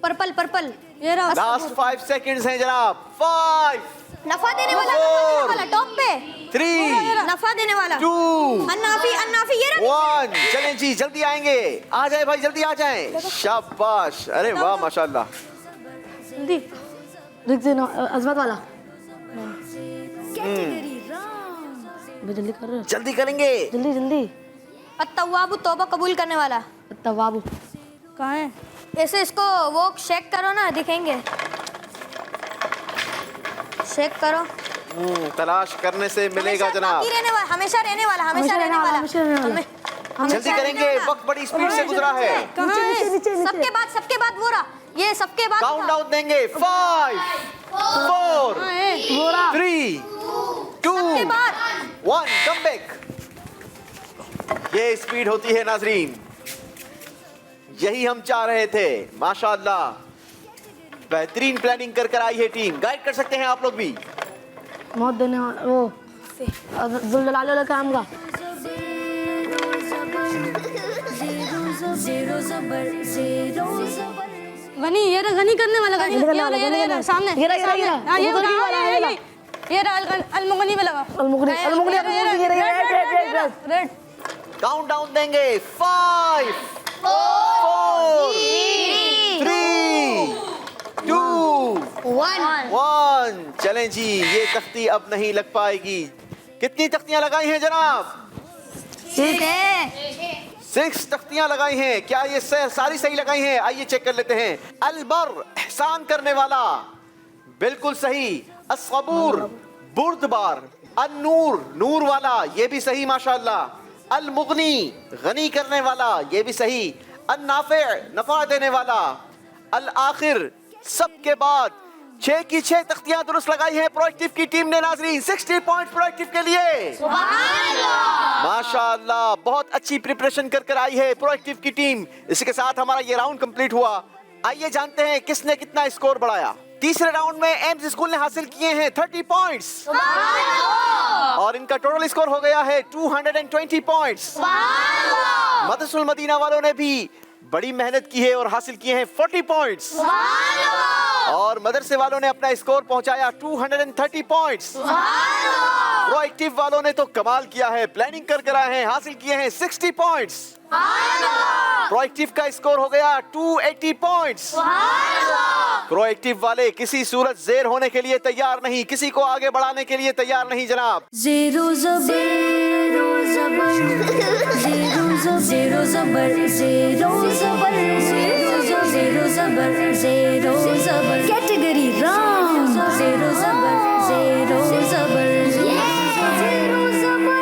Purple purple. ये रहा लास्ट 5 सेकंड्स हैं जनाब। 5 नफा देने वाला टॉप पे। 3 नफा देने वाला। 2 अन्नाफी अन्नाफी। ये रहा 1। चलें जी, जल्दी आएंगे। आ जाए भाई, जल्दी आ जाएं। शाबाश, अरे वाह माशाल्लाह। जल्दी। अजमत वाला। कैटेगरी राउंड जल्दी कर रहे हो? जल्दी करेंगे। जल्दी जल्दी। अत्तवाबु तौबा कबूल करने वाला। तवाबू कहाँ है? ऐसे इसको वो शेक करो ना, दिखेंगे। शेक करो। तलाश करने से मिलेगा हमेशा जनाब। बाकी रहने वाला, हमेशा रहने वाला, हमेशा रहने वाला। हमें- जल्दी करेंगे, वक्त बड़ी स्पीड से गुजरा है। कहाँ है? सबके बाद वो रहा, ये सबके बाद काउंट डाउन देंगे 5 4 3 2 सबके बाद 1 कम बैक। ये स्पीड होती है नाजरीन, यही हम चाह रहे थे। माशाअल्लाह, बेहतरीन प्लानिंग कर आई है टीम। गाइड कर सकते हैं आप लोग भी। मौत देने वाला वो जुलजलाल वाला काम का। गनी, ये रहा गनी करने वाला। गनी, ये रहा सामने। ये रहा। हाँ, ये रहा अलमुगनी में लगा। अलमुगनी रेड। काउंट डाउन देंगे 5 4 3 2 1। चलें जी, ये तख्ती अब नहीं लग पाएगी। कितनी तख्तियां लगाई हैं जनाब? 6 तख्तियां लगाई हैं। क्या ये सारी सही लगाई हैं? आइए चेक कर लेते हैं। अलबर, एहसान करने वाला, बिल्कुल सही। अस्सबूर, बुर्दबार। अन्नूर, नूर वाला, ये भी सही माशाअल्लाह। अलमुगनी, गनी करने वाला, ये भी सही। अन्नाफे, नफा देने वाला। अल आखिर, सबके बाद 6 की 6 तख्तियां दुरुस्त लगाई हैं प्रोएक्टिव की टीम ने। नाजरीन 60 पॉइंट प्रोएक्टिव के लिए। माशाअल्लाह, बहुत अच्छी प्रिपरेशन कर आई है प्रोएक्टिव की टीम। इसी के साथ हमारा ये राउंड कंप्लीट हुआ। आइए जानते हैं किसने कितना स्कोर बढ़ाया। तीसरे राउंड में एम्स स्कूल ने हासिल किए हैं 30 पॉइंट्स और इनका टोटल स्कोर हो गया है 220 पॉइंट्स। मदरसुल मदीना वालों ने भी बड़ी मेहनत की है और हासिल किए हैं 40 पॉइंट्स और मदरसे वालों ने अपना स्कोर पहुंचाया 230 पॉइंट्स। प्रोएक्टिव वालों ने तो कमाल किया है, प्लानिंग कर आए हैं, हासिल किए हैं 60 पॉइंट्स। प्रोएक्टिव का स्कोर हो गया 280 पॉइंट्स। प्रोएक्टिव वाले किसी सूरत ज़ेर होने के लिए तैयार नहीं, किसी को आगे बढ़ाने के लिए तैयार नहीं जनाब। ज़ेरो ज़बर, ज़ेरो ज़बर, ज़ेरो ज़बर, ज़ेरो ज़बर, ज़ेरो ज़बर। Category round. ज़ेरो ज़बर, ज़ेरो ज़बर, ज़ेरो ज़बर।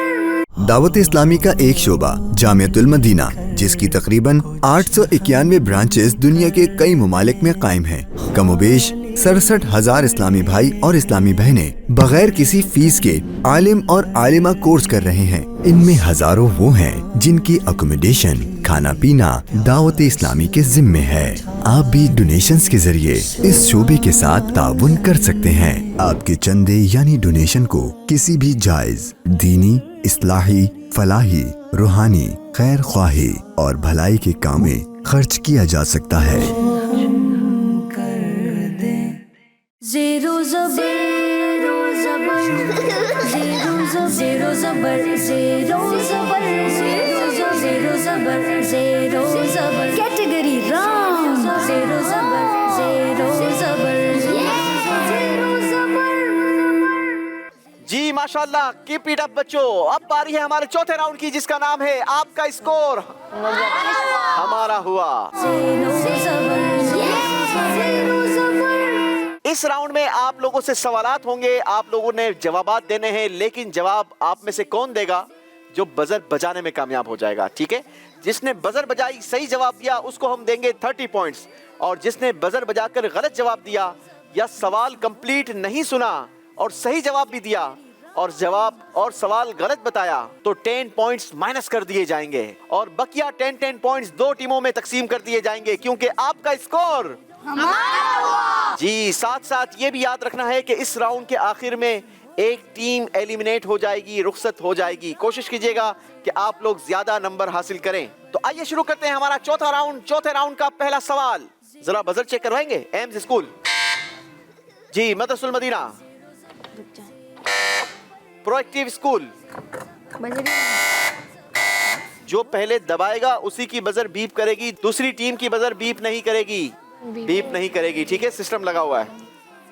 दावत इस्लामी का एक शोबा जामियतुल मदीना, जिसकी तकरीबन 891 ब्रांचेस दुनिया के कई ममालिक में कायम हैं। कमोबेश 67,000 इस्लामी भाई और इस्लामी बहनें बगैर किसी फीस के आलिम और आलिमा कोर्स कर रहे हैं। इनमें हजारों वो हैं जिनकी अकोमोडेशन, खाना पीना दावत इस्लामी के जिम्मे है। आप भी डोनेशंस के जरिए इस शोबे के साथ ताउन कर सकते हैं। आपके चंदे यानी डोनेशन को किसी भी जायज दीनी, इस्लाही, फलाही, रूहानी, खैर ख्वाही और भलाई के काम में खर्च किया जा सकता है। ज़ेरो ज़बर, ज़ेरो ज़बर, ज़ेरो ज़बर, ज़ेरो ज़बर, ज़ेरो ज़बर। Category round. ज़ेरो ज़बर, ज़ेरो ज़बर, ज़ेरो ज़बर। जी माशाल्लाह, कीप इट अप बच्चों। अब बारी है हमारे चौथे राउंड की, जिसका नाम है आपका स्कोर हमारा हुआ। इस राउंड में आप लोगों से सवालात होंगे, आप लोगों ने जवाबात देने हैं, लेकिन जवाब आप में से कौन देगा? जो बजर बजाने में कामयाब हो जाएगा, ठीक है? जिसने बजर बजाई, सही जवाब दिया, उसको हम देंगे 30 पॉइंट्स और जिसने बजर बजाकर गलत जवाब दिया या सवाल कंप्लीट नहीं सुना और सही जवाब भी दिया और सवाल गलत बताया तो 10 पॉइंट्स माइनस कर दिए जाएंगे और बकिया 10 पॉइंट्स 2 टीमों में तकसीम कर दिए जाएंगे, क्योंकि आपका स्कोर जी। साथ साथ ये भी याद रखना है कि इस राउंड के आखिर में एक टीम एलिमिनेट हो जाएगी, रुखसत हो जाएगी। कोशिश कीजिएगा कि आप लोग ज्यादा नंबर हासिल करें। तो आइए शुरू करते हैं हमारा चौथा राउंड। चौथे राउंड का पहला सवाल, जरा बजर चेक करवाएंगे एम्स स्कूल जी, मदरसुल मदीना, प्रोएक्टिव स्कूल। जो पहले दबाएगा उसी की बजर बीप करेगी, दूसरी टीम की बजर बीप नहीं करेगी, बीप नहीं करेगी, ठीक है? सिस्टम लगा हुआ है।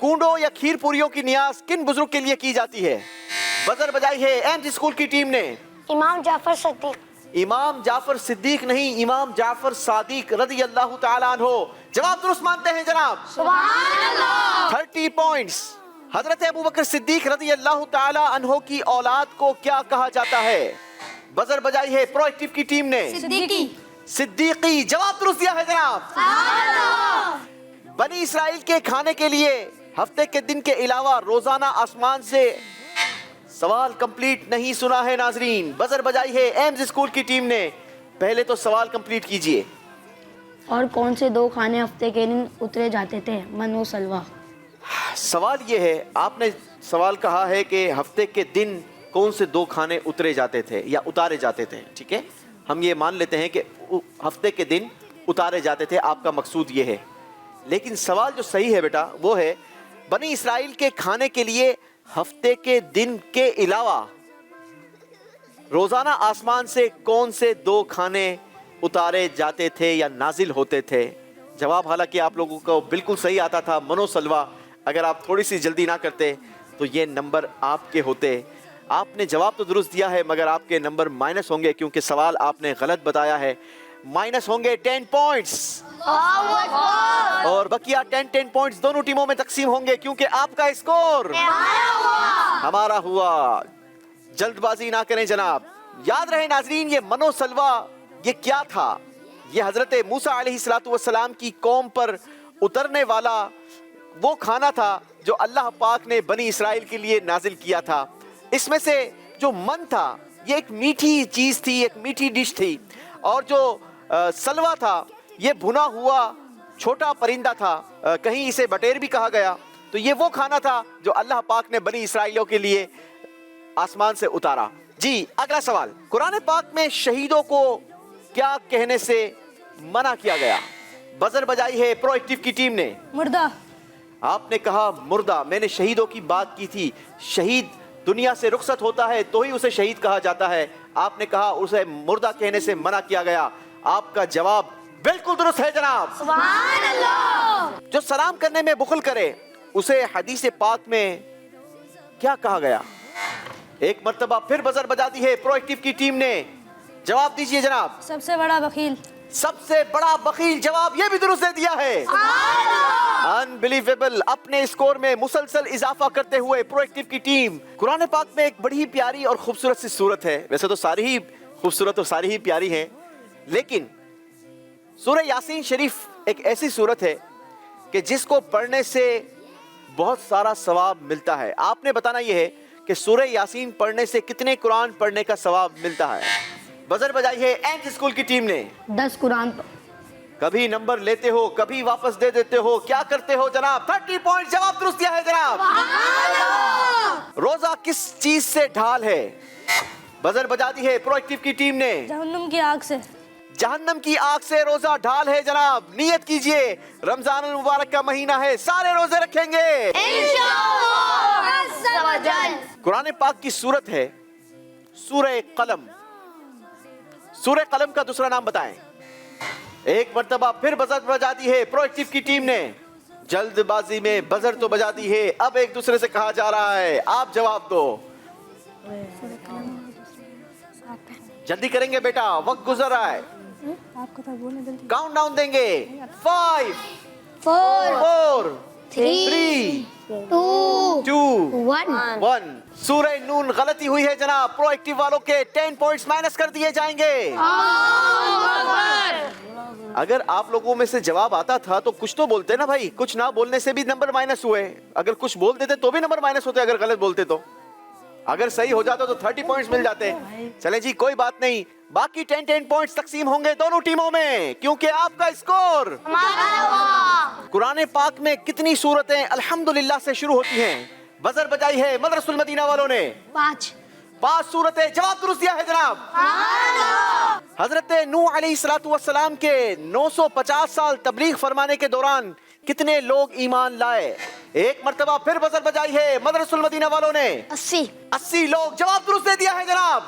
कूंडो या खीर पूरियों की नियाज किन बुजुर्ग के लिए की जाती है? बजर बजाई है एम्स स्कूल की टीम ने। इमाम जाफर सद्दीक। इमाम जाफर सिद्दीक नहीं, इमाम जाफर सादिक रज़ी अल्लाह ताला अन्हो। जवाब दुरुस्त मानते हैं जनाब? सुभान अल्लाह। 30 पॉइंट्स। हजरत अबू बकर सिद्दीक रज़ी अल्लाह ताला अन्हो की औलाद को क्या कहा जाता है? बजर बजाई है प्रोएक्टिव की टीम ने। सिद्दीकी। सिद्दीकी। जवाब दुरुस्त दिया है जनाब। बनी इसराइल के खाने के लिए हफ्ते के दिन के अलावा रोजाना आसमान से सवाल कंप्लीट नहीं सुना है नाजरीन। बजर बजाई है एम्स स्कूल की टीम ने। पहले तो सवाल कंप्लीट कीजिए। और कौन से 2 खाने हफ्ते के दिन उतरे जाते थे? मन व सलवा। सवाल ये है, आपने सवाल कहा है कि हफ्ते के दिन कौन से 2 खाने उतरे जाते थे या उतारे जाते थे। ठीक है, हम ये मान लेते हैं कि हफ्ते के दिन उतारे जाते थे, आपका मकसूद ये है। लेकिन सवाल जो सही है बेटा वो है, बनी इसराइल के खाने के लिए हफ्ते के दिन के अलावा रोजाना आसमान से कौन से 2 खाने उतारे जाते थे या नाजिल होते थे? जवाब हालांकि आप लोगों को बिल्कुल सही आता था, मनोसलवा। अगर आप थोड़ी सी जल्दी ना करते तो ये नंबर आपके होते। आपने जवाब तो दुरुस्त दिया है मगर आपके नंबर माइनस होंगे क्योंकि सवाल आपने गलत बताया है। माइनस होंगे 10 पॉइंट्स और बकिया 10 पॉइंट्स दोनों टीमों में तकसीम होंगे क्योंकि आपका स्कोर हमारा हुआ। जल्दबाजी ना करें जनाब। याद रहे नाजरीन, ये मनोसलवा ये क्या था? ये हजरत मूसा अलैहिस्सलातु वस्सलाम की कौम पर उतरने वाला वो खाना था जो अल्लाह पाक ने बनी इसराइल के लिए नाजिल किया था। इसमें से जो मन था ये एक मीठी चीज थी, एक मीठी डिश थी। और जो सलवा था ये भुना हुआ छोटा परिंदा था, कहीं इसे बटेर भी कहा गया। तो ये वो खाना था जो अल्लाह पाक ने बनी इसराइलियों के लिए आसमान से उतारा। जी, अगला सवाल, कुरान पाक में शहीदों को क्या कहने से मना किया गया? बजर बजाई है प्रोएक्टिव की टीम ने। मुर्दा। आपने कहा मुर्दा। मैंने शहीदों की बात की थी। शहीद दुनिया से रुखसत होता है तो ही उसे शहीद कहा जाता है। आपने कहा उसे मुर्दा कहने से मना किया गया। आपका जवाब बिल्कुल दुरुस्त है जनाब। सुभान अल्लाह। जो सलाम करने में बुखल करे उसे हदीस पाक में क्या कहा गया? एक मर्तबा फिर बजर बजा दी है प्रोएक्टिव की टीम ने। जवाब दीजिए जनाब। सबसे बड़ा बखील। सबसे बड़ा बखील। जवाब ये भी दुरुस्त दे दिया है। अनबिलीवेबल। अपने स्कोर में मुसलसल इजाफा करते हुए प्रोएक्टिव की टीम। कुरान पाक में एक बड़ी ही प्यारी और खूबसूरत सी सूरत है। वैसे तो सारी ही खूबसूरत और सारी ही प्यारी हैं, लेकिन सूरह यासीन शरीफ एक ऐसी सूरत है कि जिसको पढ़ने से बहुत सारा सवाब मिलता है। आपने बताना यह है कि सूरह यासीन पढ़ने से कितने कुरान पढ़ने का सवाब मिलता है? बजर बजाई है एम्स स्कूल की टीम ने। 10 कुरान। कभी नंबर लेते हो, कभी वापस दे देते हो, क्या करते हो जनाब? 30 पॉइंट। जवाब दुरुस्त दिया है जनाब। रोजा किस चीज से ढाल है? बजर बजा दी है प्रोएक्टिव की टीम ने। जहन्नुम की आग से। जहन्नम की आग से रोजा ढाल है जनाब। नियत कीजिए, रमजान मुबारक का महीना है, सारे रोजे रखेंगे इंशाअल्लाह। कुरान पाक की सूरत है सूरह कलम। सूरह कलम का दूसरा नाम बताएं। एक मर्तबा फिर बजर बजा दी है प्रोएक्टिव की टीम ने। जल्दबाजी में बजर तो बजा दी है, अब एक दूसरे से कहा जा रहा है आप जवाब दो। जल्दी करेंगे बेटा, वक्त गुजर रहा है। काउंट डाउन देंगे। 5 4 3 2 1। सूरह नून गलती हुई है जनाब। प्रोएक्टिव वालों के 10 पॉइंट्स माइनस कर दिए जाएंगे। अगर आप लोगों में से जवाब आता था तो कुछ तो बोलते ना भाई। कुछ ना बोलने से भी नंबर माइनस हुए। अगर कुछ बोल देते तो भी नंबर माइनस होते अगर गलत बोलते तो। अगर सही हो जाता तो 30 पॉइंट्स मिल जाते। चले जी, कोई बात नहीं। बाकी 10 पॉइंट्स तकसीम होंगे दोनों टीमों में क्योंकि आपका स्कोर। कुरान पाक में कितनी सूरतें अल्हम्दुलिल्लाह से शुरू होती हैं? बजर बजाई है मदरसुल मदीना वालों ने। 5 सूरतें। जवाब दुरुस्त दिया है जनाब। हजरत नूह अलैहिस्सलातु वस्सलाम के 950 साल तबलीग फरमाने के दौरान कितने लोग ईमान लाए? एक मर्तबा फिर बजर बजाई है मदरसुल मदीना वालों ने। 80 लोग। जवाब दुरुस्त दे दिया है जनाब।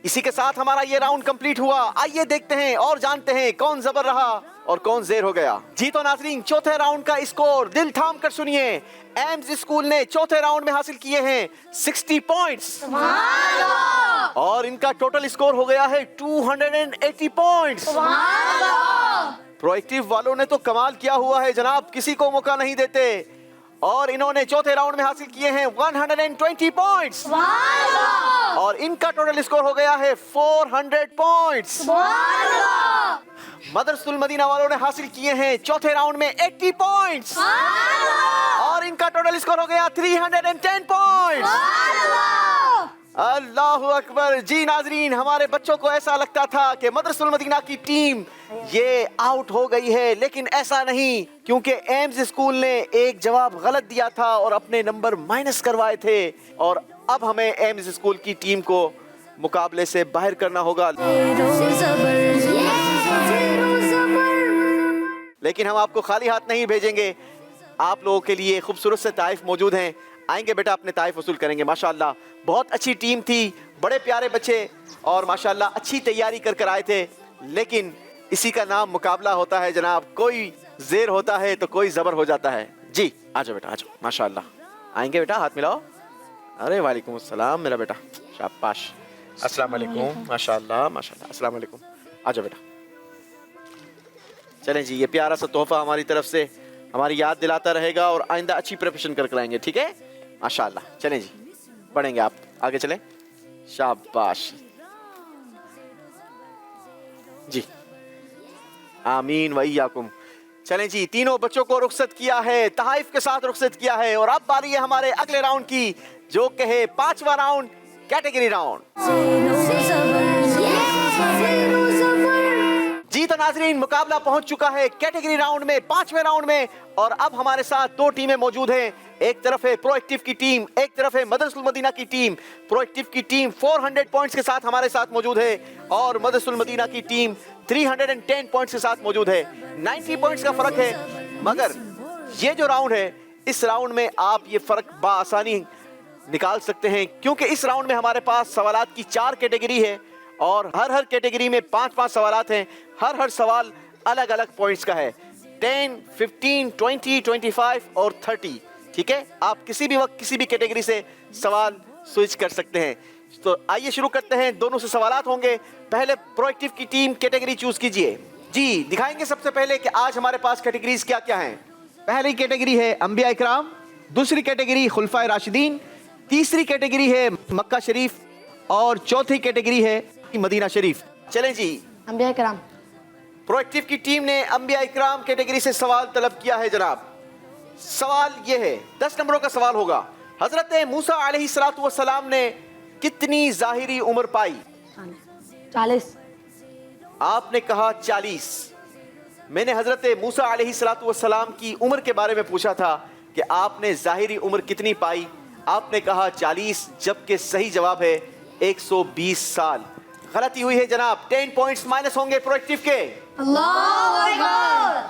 इसी के साथ हमारा ये राउंड कंप्लीट हुआ। आइए देखते हैं और जानते हैं कौन जबर रहा और कौन जेर हो गया। जी तो नाजरीन, चौथे राउंड का स्कोर दिल थाम कर सुनिए। एम्स स्कूल ने चौथे राउंड में हासिल किए हैं 60 पॉइंट्स और इनका टोटल स्कोर हो गया है 280 पॉइंट्स। प्रोएक्टिव वालों ने तो कमाल किया हुआ है जनाब, किसी को मौका नहीं देते और इन्होंने चौथे राउंड में हासिल किए हैं 120 पॉइंट्स और इनका टोटल स्कोर हो गया है 400 पॉइंट्स। मदरसतुल मदीना वालों ने हासिल किए हैं चौथे राउंड में 80 पॉइंट्स और इनका टोटल स्कोर हो गया 310 पॉइंट्स। अल्लाह अकबर। जी नाजरीन, हमारे बच्चों को ऐसा लगता था कि मदरसतुल मदीना की टीम ये आउट हो गई है, लेकिन ऐसा नहीं, क्योंकि एम्स स्कूल ने एक जवाब गलत दिया था और अपने नंबर माइनस करवाए थे और अब हमें एम्स स्कूल की टीम को मुकाबले से बाहर करना होगा। लेकिन हम आपको खाली हाथ नहीं भेजेंगे, आप लोगों के लिए खूबसूरत से ताइफ मौजूद हैं। आएंगे बेटा, अपने ताइफ वसूल करेंगे। माशाल्लाह बहुत अच्छी टीम थी, बड़े प्यारे बच्चे और माशाल्लाह अच्छी तैयारी कर कर आए थे, लेकिन इसी का नाम मुकाबला होता है जनाब। कोई जेर होता है तो कोई जबर हो जाता है। जी आ जाओ बेटा, आ जाओ। माशाल्लाह आएंगे बेटा, हाथ मिलाओ। अरे वालेकुम अस्सलाम मेरा बेटा, शाबाश। अस्सलाम वालेकुम। माशाल्लाह माशाल्लाह, अस्सलाम वालेकुम। आ जाओ बेटा। चलें जी, ये प्यारा सा तोहफा हमारी तरफ से हमारी याद दिलाता रहेगा और आइंदा अच्छी प्रिपरेशन कर लाएंगे, ठीक है? माशाल्लाह। चलें जी, पढ़ेंगे, आप आगे चलें। शाबाश जी, आमीन वइयाकुम। चलें जी, तीनों बच्चों को रुखसत किया है, तहाइफ के साथ रुखसत किया है और अब बारी है हमारे अगले राउंड की, जो कि है 5वां राउंड, कैटेगरी राउंड। जी तो नाजरीन, मुकाबला पहुंच चुका है कैटेगरी राउंड में, 5वें राउंड में और अब हमारे साथ दो टीमें मौजूद हैं। एक तरफ है प्रोएक्टिव की टीम, एक तरफ है मदरसतुल मदीना की टीम। प्रोएक्टिव की टीम 400 पॉइंट्स के साथ हमारे साथ मौजूद है और मदरसतुल मदीना की टीम 310 पॉइंट्स के साथ मौजूद है। 90 पॉइंट्स का फर्क है, मगर ये जो राउंड है, इस राउंड में आप ये फर्क बाआसानी निकाल सकते हैं, क्योंकि इस राउंड में हमारे पास सवालात की 4 कैटेगरी है और हर कैटेगरी में 5-5 सवालात हैं। हर सवाल अलग अलग पॉइंट्स का है, 10, 15, 20, 25 और 30, ठीक है? आप किसी भी वक्त किसी भी कैटेगरी से सवाल स्विच कर सकते हैं। तो आइए शुरू करते हैं, दोनों से सवालात होंगे। पहले प्रोएक्टिव की टीम कैटेगरी चूज कीजिए। जी दिखाएंगे सबसे पहले कि आज हमारे पास कैटेगरीज क्या क्या हैं। पहली कैटेगरी है अंबिया इकराम, दूसरी कैटेगरी खुलफाए राशिदीन, तीसरी कैटेगरी है मक्का शरीफ और चौथी कैटेगरी है मदीना शरीफ। चलें जी, अंबिया इकराम। प्रोएक्टिव की टीम ने अंबिया इकराम कैटेगरी से सवाल तलब किया है जनाब। सवाल ये है, 10 नंबरों का सवाल होगा। हजरत मूसा अलैहिस्सलातु वस्सलाम ने कितनी जाहिरी उम्र पाई? 40। आपने कहा 40। मैंने हजरत मूसा अलैहिस्सलातु वस्सलाम की उम्र के बारे में पूछा था कि आपने जाहिरी उम्र कितनी पाई, आपने कहा 40, जबकि सही जवाब है 120 साल। गलती हुई है जनाब, 10 पॉइंट्स माइनस होंगे प्रोएक्टिव के।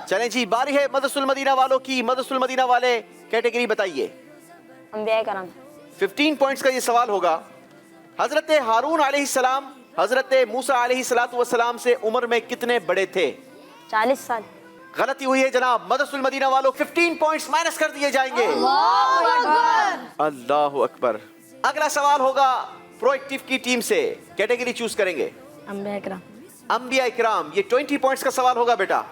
चलें जी, बारी है मदरसतुल मदीना वालों की। मदरसतुल मदीना वाले कैटेगरी बताइए। अंबिया इकराम। 15 पॉइंट्स का ये सवाल होगा। हजरत हारून अलैहिस्सलाम हजरत मूसा अलैहिस्सलातु वस्सलाम से उम्र में कितने बड़े थे? 40 साल। गलती हुई है जनाब, मदरसतुल मदीना वालों 15 पॉइंट्स माइनस कर दिए जाएंगे। अल्लाह अकबर। अगला सवाल होगा प्रोएक्टिव की टीम से, कैटेगरी चूज करेंगे। अंबिया इकराम। अंबिया इकराम, ये 20 पॉइंट्स का सवाल होगा बेटा,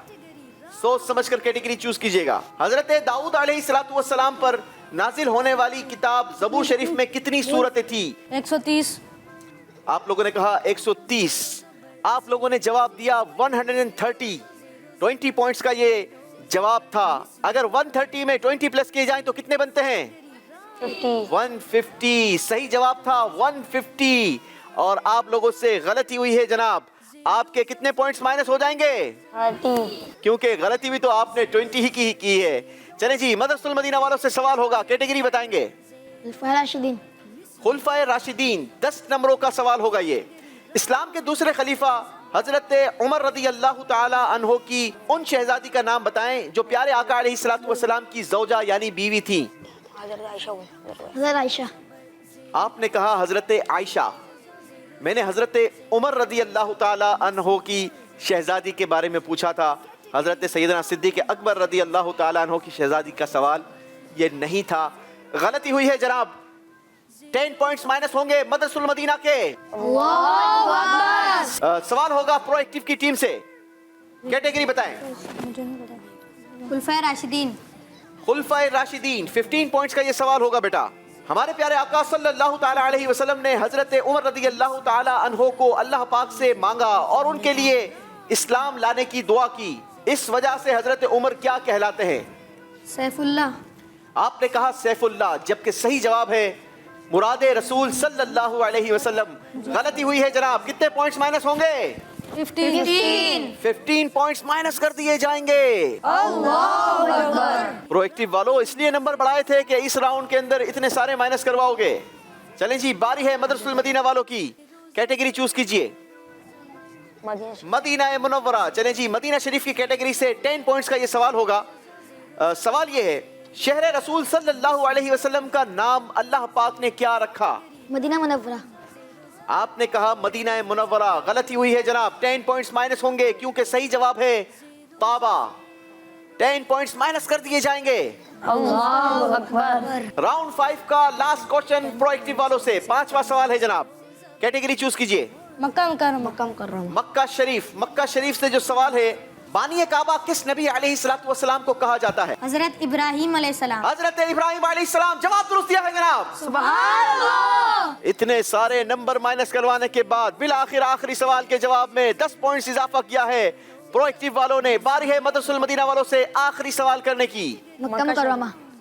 सोच समझकर कैटेगरी चूज कीजिएगा। हजरत दाऊद अलैहिस्सलातु वस्सलाम पर नाजिल होने वाली किताब ज़बूर शरीफ में कितनी सूरतें थी? 130। आप लोगों ने कहा 130, आप लोगों ने जवाब दिया 130। 20 पॉइंट्स का ये जवाब था। अगर 130 में 20 प्लस किए जाएं तो कितने बनते हैं? 150। सही जवाब था 150 और आप लोगों से गलती हुई है जनाब। आपके कितने पॉइंट्स माइनस हो जाएंगे? 30। क्योंकि गलती भी तो आपने 20 ही की है। चलें जी, मदरसतुल मदीना वालों से सवाल होगा, कैटेगरी बताएंगे। खुलफाए राशिदीन। खुलफाए राशिदीन, 10 नंबरों का सवाल होगा ये। इस्लाम के दूसरे खलीफा हजरत उमर रदी अल्लाह ताला अन्हो की उन शहजादी का नाम बताएं जो प्यारे आका अलैहिस्सलातु वस्सलाम की ज़ौजा यानी बीवी थी। हज़रत आयशा। आपने कहा हजरत आयशा। मैंने हजरत उमर रदी अल्लाह ताला अन्हो की शहजादी के बारे में पूछा था। हजरत सैयदना सिद्दीक़ अकबर रदी अल्लाह ताला अन्हो की शहजादी का सवाल ये नहीं था। गलती हुई है जनाब। 10 पॉइंट्स माइनस होंगे मदरसुल मदीना के। सवाल होगा प्रोएक्टिव की टीम से, कैटेगरी बताएं। खुलफाए राशिदीन। खुलफाए राशिदीन, 15 पॉइंट्स का ये सवाल होगा बेटा। हमारे प्यारे आका सल्लल्लाहु ताला अलैहि वसल्लम ने हजरत उमर रदियल्लाहु ताला अन्हो को अल्लाह पाक से मांगा और उनके लिए इस्लाम लाने की दुआ की। इस वजह से हजरत उमर क्या कहलाते हैं? सैफुल्लाह। आपने कहा सैफुल्लाह, जबकि सही जवाब है मुरादे रसूल सल्लल्लाहु अलैहि वसल्लम। गलती हुई है जनाब। कितने पॉइंट्स माइनस होंगे? 15 पॉइंट्स माइनस कर दिए जाएंगे। प्रोएक्टिव वालों इसलिए नंबर बढ़ाए थे कि इस राउंड के अंदर इतने सारे माइनस करवाओगे। चलें जी, बारी है मदरसुल मदीना वालों की। कैटेगरी चूज कीजिए। Medina Munawwara. चलें जी, मदीना शरीफ की कैटेगरी से 10 पॉइंट्स का ये सवाल होगा। सवाल ये है, शहर रसूल सल्लल्लाहु अलैहि वसल्लम का नाम अल्लाह पाक ने क्या रखा? Medina Munawwara. आपने कहा मदीना मुनव्वरा। गलती हुई है जनाब। 10 पॉइंट्स माइनस होंगे क्योंकि सही जवाब है ताबा। 10 पॉइंट्स माइनस कर दिए जाएंगे। राउंड 5 का लास्ट क्वेश्चन प्रोएक्टिव वालों से, 5वां सवाल है जनाब। कैटेगरी चूज कीजिए। मक्का शरीफ। मक्का शरीफ से जो सवाल है, बानी काबा किस नबी अलैहिस्सलातु वस्सलाम को कहा जाता है? हजरत इब्राहिम अलैहिस्सलाम। हजरत इब्राहिम अलैहिस्सलाम। जवाब दुरुस्त दिया है जनाब। सुभान अल्लाह। इतने सारे नंबर माइनस करवाने के बाद बिल आखिर आखिरी सवाल के जवाब में 10 पॉइंट्स इजाफा किया है प्रोएक्टिव वालों ने। बारी है मदरसुल मदीना वालों से आखिरी सवाल करने की।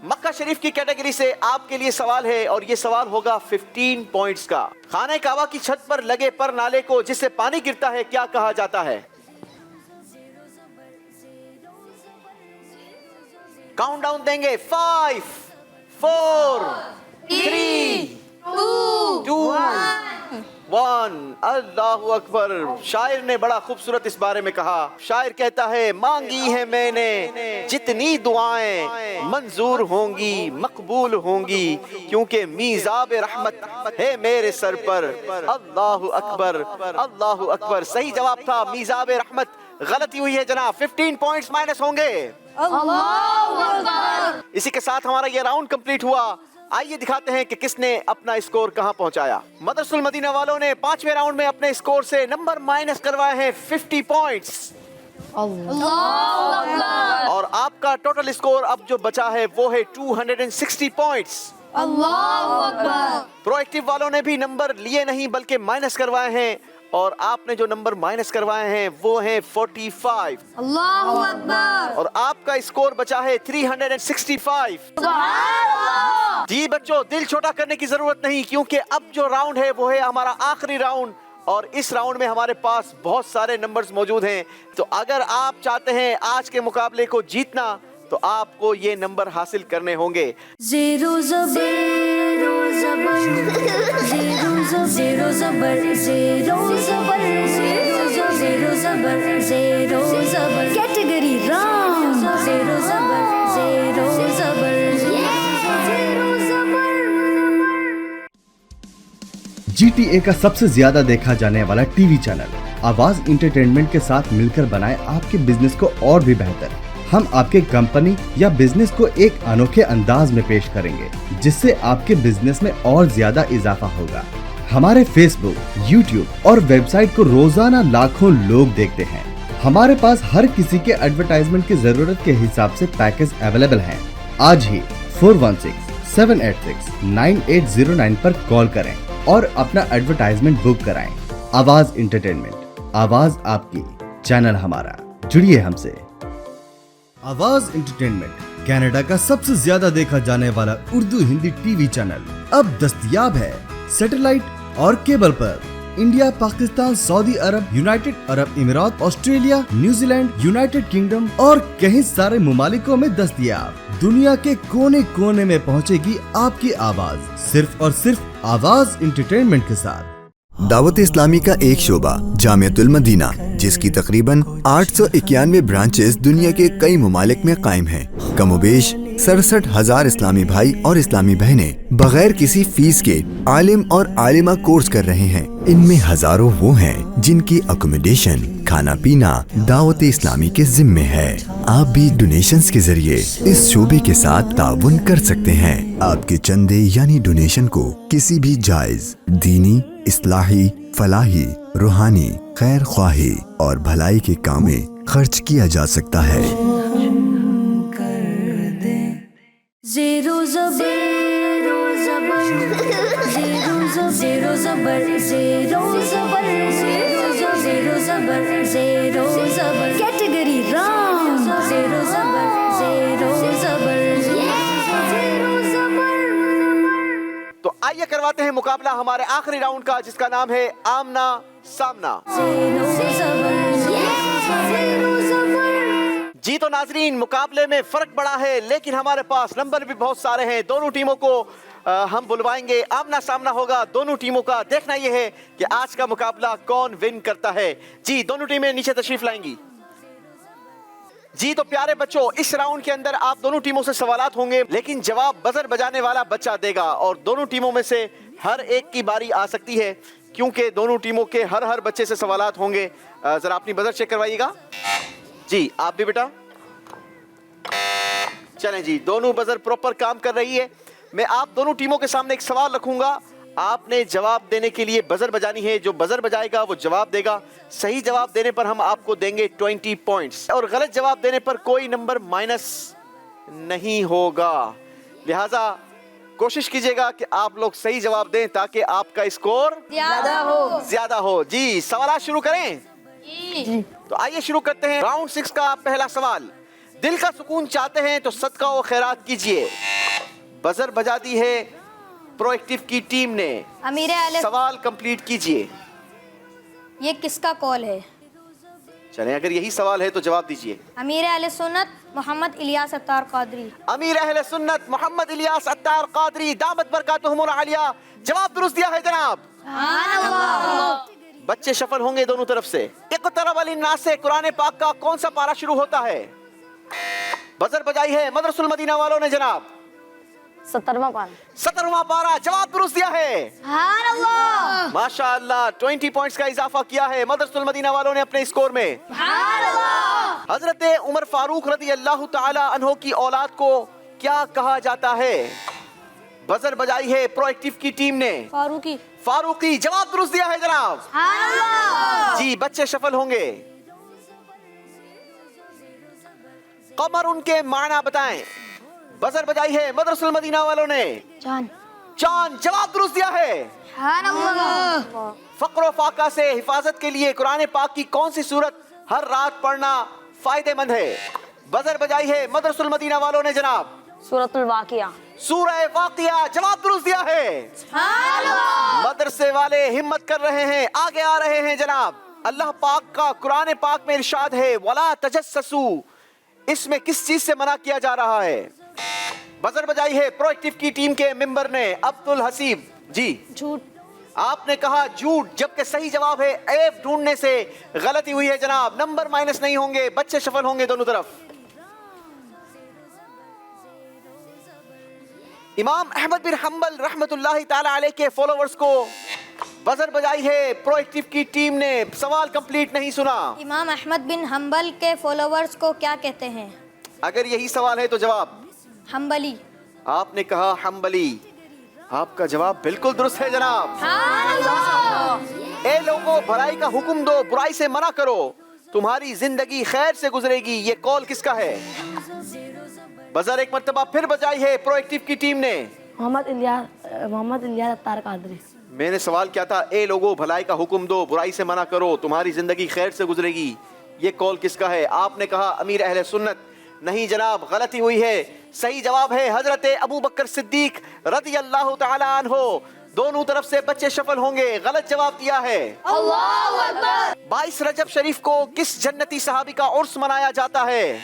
मक्का शरीफ की कैटेगरी से आपके लिए सवाल है और ये सवाल होगा 15 पॉइंट्स का। खाने काबा की छत पर लगे पर नाले को जिससे पानी गिरता है क्या कहा जाता है? काउंटडाउन देंगे। 5 4 3 2 1। अल्लाहु अकबर। शायर ने बड़ा खूबसूरत इस बारे में कहा। शायर कहता है, मांगी है मैंने जितनी दुआएं मंजूर होंगी मकबूल होंगी क्योंकि मीज़ाब रहमत है मेरे सर पर। अल्लाहु अकबर, अल्लाहु अकबर। सही जवाब था मीज़ाब रहमत। गलती हुई है जनाब। 15 पॉइंट्स माइनस होंगे। इसी के साथ हमारा ये राउंड कंप्लीट हुआ। आइए दिखाते हैं कि किसने अपना स्कोर कहां पहुंचाया। मदरसुल मदीना वालों ने 5वें राउंड में अपने स्कोर से नंबर माइनस करवाए हैं 50 पॉइंट्स। और आपका टोटल स्कोर अब जो बचा है वो है 260 पॉइंट्स। प्रोएक्टिव वालों ने भी नंबर लिए नहीं बल्कि माइनस करवाए हैं और आपने जो नंबर माइनस करवाए हैं वो हैं 45। अल्लाहु अकबर। और आपका स्कोर बचा है 365। जी बच्चों, दिल छोटा करने की जरूरत नहीं क्योंकि अब जो राउंड है वो है हमारा आखिरी राउंड और इस राउंड में हमारे पास बहुत सारे नंबर्स मौजूद हैं। तो अगर आप चाहते हैं आज के मुकाबले को जीतना तो आपको ये नंबर हासिल करने होंगे। ज़ेरो ज़बर ज़ेरो ज़बर ज़ेरो ज़बर ज़ेरो ज़बर ज़ेरो ज़बर कैटेगरी राउंड। ज़ेरो ज़बर ज़ेरो ज़बर ज़ेरो ज़बर। GTA का सबसे ज्यादा देखा जाने वाला टीवी चैनल आवाज इंटरटेनमेंट के साथ मिलकर बनाए आपके बिजनेस को और भी बेहतर। हम आपके कंपनी या बिजनेस को एक अनोखे अंदाज में पेश करेंगे जिससे आपके बिजनेस में और ज्यादा इजाफा होगा। हमारे फेसबुक, यूट्यूब और वेबसाइट को रोजाना लाखों लोग देखते हैं। हमारे पास हर किसी के एडवर्टाइजमेंट की जरूरत के हिसाब से पैकेज अवेलेबल हैं। आज ही 4167869809 पर कॉल करें और अपना एडवर्टाइजमेंट बुक कराएं। आवाज इंटरटेनमेंट, आवाज आपकी, चैनल हमारा। जुड़िए हमसे। आवाज इंटरटेनमेंट कनाडा का सबसे ज्यादा देखा जाने वाला उर्दू हिंदी टीवी चैनल अब दस्तयाब है सैटेलाइट और केबल पर। India, Pakistan, Saudi Arab, United Arab Emirates, Australia, New Zealand, United Kingdom और कई सारे मुमालिकों में दस्तयाब। दुनिया के कोने कोने में पहुंचेगी आपकी आवाज, सिर्फ और सिर्फ आवाज इंटरटेनमेंट के साथ। दावत इस्लामी का एक शोबा जामियतुल मदीना, जिसकी तकरीबन 891 ब्रांचेस दुनिया के कई मुमालिक में कायम हैं। कमोबेश 67,000 इस्लामी भाई और इस्लामी बहनें बगैर किसी फीस के आलिम और आलिमा कोर्स कर रहे हैं। इनमें हजारों वो हैं जिनकी अकोमोडेशन, खाना पीना दावत इस्लामी के जिम्मे है। आप भी डोनेशंस के जरिए इस शोबे के साथ ताउन कर सकते हैं। आपके चंदे यानी डोनेशन को किसी भी जायज दीनी, इस्लाही, फलाही, रूहानी, खैर ख्वाही और भलाई के काम में खर्च किया जा सकता है। ज़ेरो ज़बर ज़ेरो ज़बर ज़ेरो ज़बर ज़ेरो ज़बर ज़ेरो ज़बर कैटेगरी रॉन्ग ज़ेरो ज़बर ज़ेरो ज़बर ज़ेरो ज़बर। तो आइए करवाते हैं मुकाबला हमारे आखिरी राउंड का, जिसका नाम है आमना सामना। जी तो नाजरीन, मुकाबले में फर्क बड़ा है लेकिन हमारे पास नंबर भी बहुत सारे हैं। दोनों टीमों को हम बुलवाएंगे, आमना सामना होगा दोनों टीमों का। देखना यह है कि आज का मुकाबला कौन विन करता है। जी दोनों टीमें नीचे तशरीफ लाएंगी। जी तो प्यारे बच्चों, इस राउंड के अंदर आप दोनों टीमों से सवालात होंगे, लेकिन जवाब बजर बजाने वाला बच्चा देगा और दोनों टीमों में से हर एक की बारी आ सकती है, क्योंकि दोनों टीमों के हर बच्चे से सवालात होंगे। जरा अपनी बजर चेक करवाइएगा। जी आप भी बेटा। चलें जी, दोनों बजर प्रॉपर काम कर रही है। मैं आप दोनों टीमों के सामने एक सवाल रखूंगा, आपने जवाब देने के लिए बजर बजानी है। जो बजर बजाएगा वो जवाब देगा। सही जवाब देने पर हम आपको देंगे 20 पॉइंट्स और गलत जवाब देने पर कोई नंबर माइनस नहीं होगा। लिहाजा कोशिश कीजिएगा कि आप लोग सही जवाब दें ताकि आपका स्कोर ज्यादा हो। जी सवाल शुरू करें। तो आइए शुरू करते हैं राउंड 6 का पहला सवाल। दिल का सुकून चाहते हैं तो सदका व खैरात कीजिए। बजर बजा दी है प्रोएक्टिव की टीम ने। सवाल कंप्लीट कीजिए। ये किसका कॉल है? चलें, अगर यही सवाल है तो जवाब दीजिए। अमीर अहले सुन्नत मोहम्मद इलियास अत्तार कादरी। अमीर अहले सुन्नत मोहम्मद इलियास अत्तार कादरी दामत बरकातुहुमुल आलिया। जवाब दुरुस्त दिया है जनाब। बच्चे शफल होंगे दोनों तरफ से। इक़्तरब लिन्नास से कुरान पाक का कौन सा पारा शुरू होता है? बजर बजाई है मदरसुल मदीना वालों ने जनाब। 17वां पारा। जवाब दुरुस्त दिया है। माशाअल्लाह, 20 पॉइंट्स का इजाफा किया है मदरसुल मदीना वालों ने अपने स्कोर में। हजरत उमर फारूक रज़ी अल्लाह ताला अन्हो की औलाद को क्या कहा जाता है? बजर बजाई है प्रोएक्टिव की टीम ने। फारूकी। जवाब दुरुस्त दिया है जनाब। जी बच्चे शफल होंगे। कमर उनके माना बताएं। बजर बजाई है मदरसुल मदीना वालों ने। चांद। जवाब दुरुस्त दिया है। फक्र फाका से हिफाजत के लिए कुरान पाक की कौन सी सूरत हर रात पढ़ना फायदेमंद है? बजर बजाई है मदरसुल मदीना वालों ने जनाब। सूरह वाक़िया। जवाब दुरुस्त दिया है। मदरसे वाले हिम्मत कर रहे हैं, आगे आ रहे हैं जनाब। अल्लाह पाक का कुरान पाक में इरशाद है वला तजस्ससू। इसमें किस चीज से मना किया जा रहा है? बजर बजाई है प्रोएक्टिव की टीम के मेंबर ने। अब्दुल हसीब। जी झूठ। आपने कहा झूठ, जबकि सही जवाब है ऐब ढूंढने से। गलती हुई है जनाब, नंबर माइनस नहीं होंगे, बच्चे शफल होंगे दोनों तरफ। इमाम अहमद बिन हंबल रहमतुल्लाहि ताला अलैह के फॉलोअर्स को बजर बजाई है प्रोएक्टिव की टीम ने। सवाल कंप्लीट नहीं सुना। इमाम अहमद बिन हंबल के फॉलोअर्स को क्या कहते हैं? अगर यही सवाल है तो जवाब हंबली। आपने कहा हंबली। आपका जवाब बिल्कुल दुरुस्त है जनाब। ए लोगों, भलाई का हुक्म दो, बुराई से मना करो, तुम्हारी जिंदगी खैर से गुजरेगी। ये कॉल किसका है? बजर एक मर्तबा फिर बजाई है प्रोएक्टिव की टीम ने। मोहम्मद इलियास अत्तार कादरी। मैंने सवाल किया था ए लोगों भलाई का हुक्म दो, बुराई से मना करो, तुम्हारी जिंदगी खैर से गुजरेगी। ये कॉल किसका है? आपने कहा अमीर अहले सुन्नत। नहीं जनाब, गलती हुई है। सही जवाब है हजरत अबू बकर सिद्दीक रज़ी अल्लाह ताला अन्हो। दोनों तरफ से बच्चे शफल होंगे। गलत जवाब दिया है। 22 रजब शरीफ को किस जन्नती सहाबी का उर्स मनाया जाता है?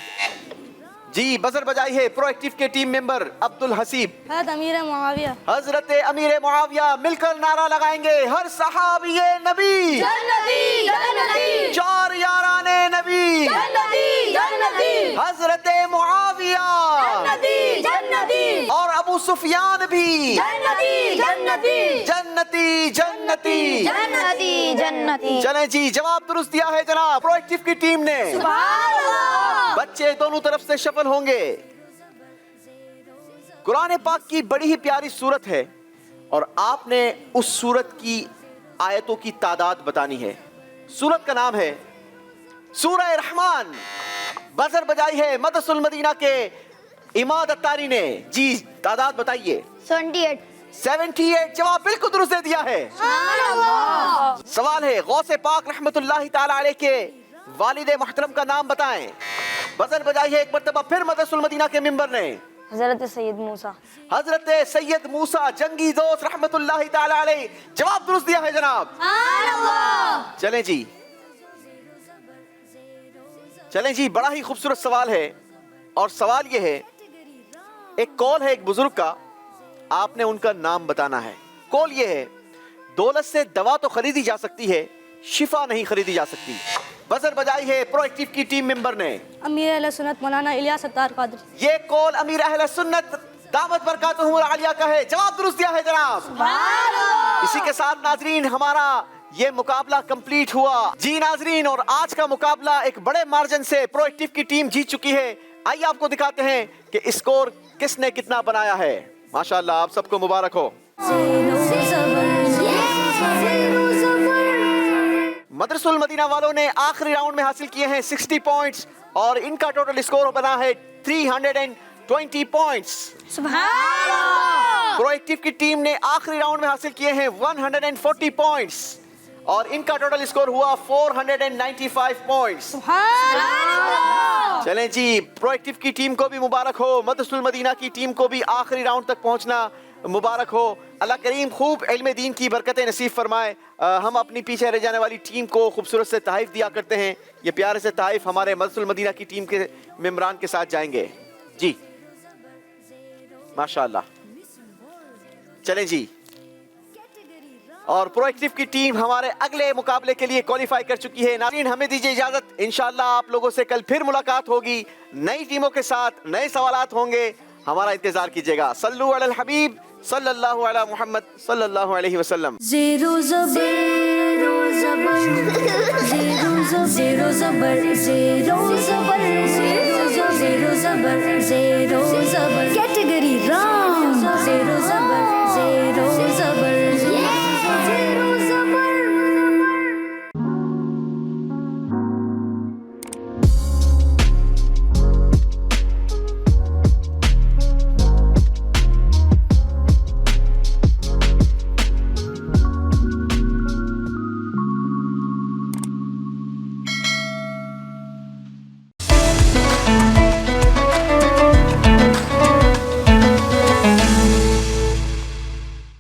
जी बजर बजाई है प्रोएक्टिव के टीम मेंबर अब्दुल हसीब। हज़रत अमीर मुआविया। हजरत अमीर मुआविया मिलकर नारा लगाएंगे, हर सहाबी नबी जन्नती जन्नती, चार याराने नबी जन्नती जन्नती, हजरत मुआविया जन्नती जन्नती, और अबू सुफियान भी जन्नती जन्नती, जन्नती जन्नती। जन्नती जन्नती। चलें जी, जवाब दुरुस्त दिया है जनाब प्रोएक्टिव की टीम ने। बच्चे दोनों तरफ से शफल होंगे। कुरान पाक की बड़ी ही प्यारी सूरत है और आपने उस सूरत की आयतों की तादाद बतानी है। सूरत का नाम है सूरह रहमान। बजर बजाई है मदरसुल मदीना के इमाद अत्तारी ने। जी तादाद बताइए। 78। 78 जवाब बिल्कुल दुरुस्त दे दिया है। सवाल है गौसे पाक रहमतुल्लाहि ताला अलैह के वालिद मुहतरम का नाम बताएं। बजर बजाई है एक मर्तबा फिर मदरसुल मदीना के मिंबर ने। हजरत सैयद मूसा। हजरत सैयद मूसा जंगी दोस्त रहमतुल्लाहि ताला अलैह। जवाब दुरुस्त दिया है जनाब। चलें जी, चलें जी, बड़ा ही खूबसूरत सवाल है और सवाल यह है, एक कॉल है एक बुजुर्ग का, आपने उनका नाम बताना है। कॉल यह है, दौलत से दवा तो खरीदी जा सकती है, शिफा नहीं खरीदी जा सकती। बजर बजाई है प्रोएक्टिव की टीम मेंबर ने। अमीर अहले सुन्नत मौलाना इलियास अत्तार कादरी। ये कॉल अमीर अहले सुन्नत दामत बरकातुहुल आलिया का है। जवाब दुरुस्त दिया है जनाब। इसी के साथ नाजरीन हमारा ये मुकाबला कंप्लीट हुआ। जी नाजरीन, और आज का मुकाबला एक बड़े मार्जिन से प्रोएक्टिव की टीम जीत चुकी है। आइए आपको दिखाते हैं कि स्कोर किसने कितना बनाया है। माशाल्लाह, आप सबको मुबारक हो। मदरसुल मदीना वालों ने आखिरी राउंड में हासिल किए हैं 60 पॉइंट्स और इनका टोटल स्कोर बना है 320 पॉइंट्स। प्रोएक्टिव की टीम ने आखिरी राउंड में हासिल किए हैं 140 पॉइंट्स और इनका टोटल स्कोर हुआ 495 पॉइंट्स। चलें जी, प्रोएक्टिव की टीम को भी मुबारक हो, मदरसुल मदीना की टीम को भी आखिरी राउंड तक पहुंचना मुबारक हो। अल्लाह करीम खूब इल्म दीन की बरकतें नसीब फरमाए। हम अपनी पीछे रह जाने वाली टीम को खूबसूरत से तहफ़ दिया करते हैं। ये प्यारे से तहफ़ हमारे मदरसुल मदीना की टीम के मेंबरान के साथ जाएंगे जी। माशाअल्लाह। चलें जी, और प्रोएक्टिव की टीम हमारे अगले मुकाबले के लिए क्वालिफाई कर चुकी है। नाज़रीन, हमें दीजिए इजाजत। इंशाअल्लाह आप लोगों से कल फिर मुलाकात होगी, नई टीमों के साथ नए सवालात होंगे। हमारा इंतजार कीजिएगा। सल्लु अलल हबीब सल्लल्लाहु अला मुहम्मद सल्लल्लाहु अलैहि वसल्लम। ज़ेरो ज़बर ज़ेरो ज़बर ज़ेरो ज़बर ज़ेरो ज़बर ज़ेरो ज़बर ज़ेरो ज़बर कैटेगरी रॉन्ग। ज़ेरो ज़बर ज़ेरो ज़बर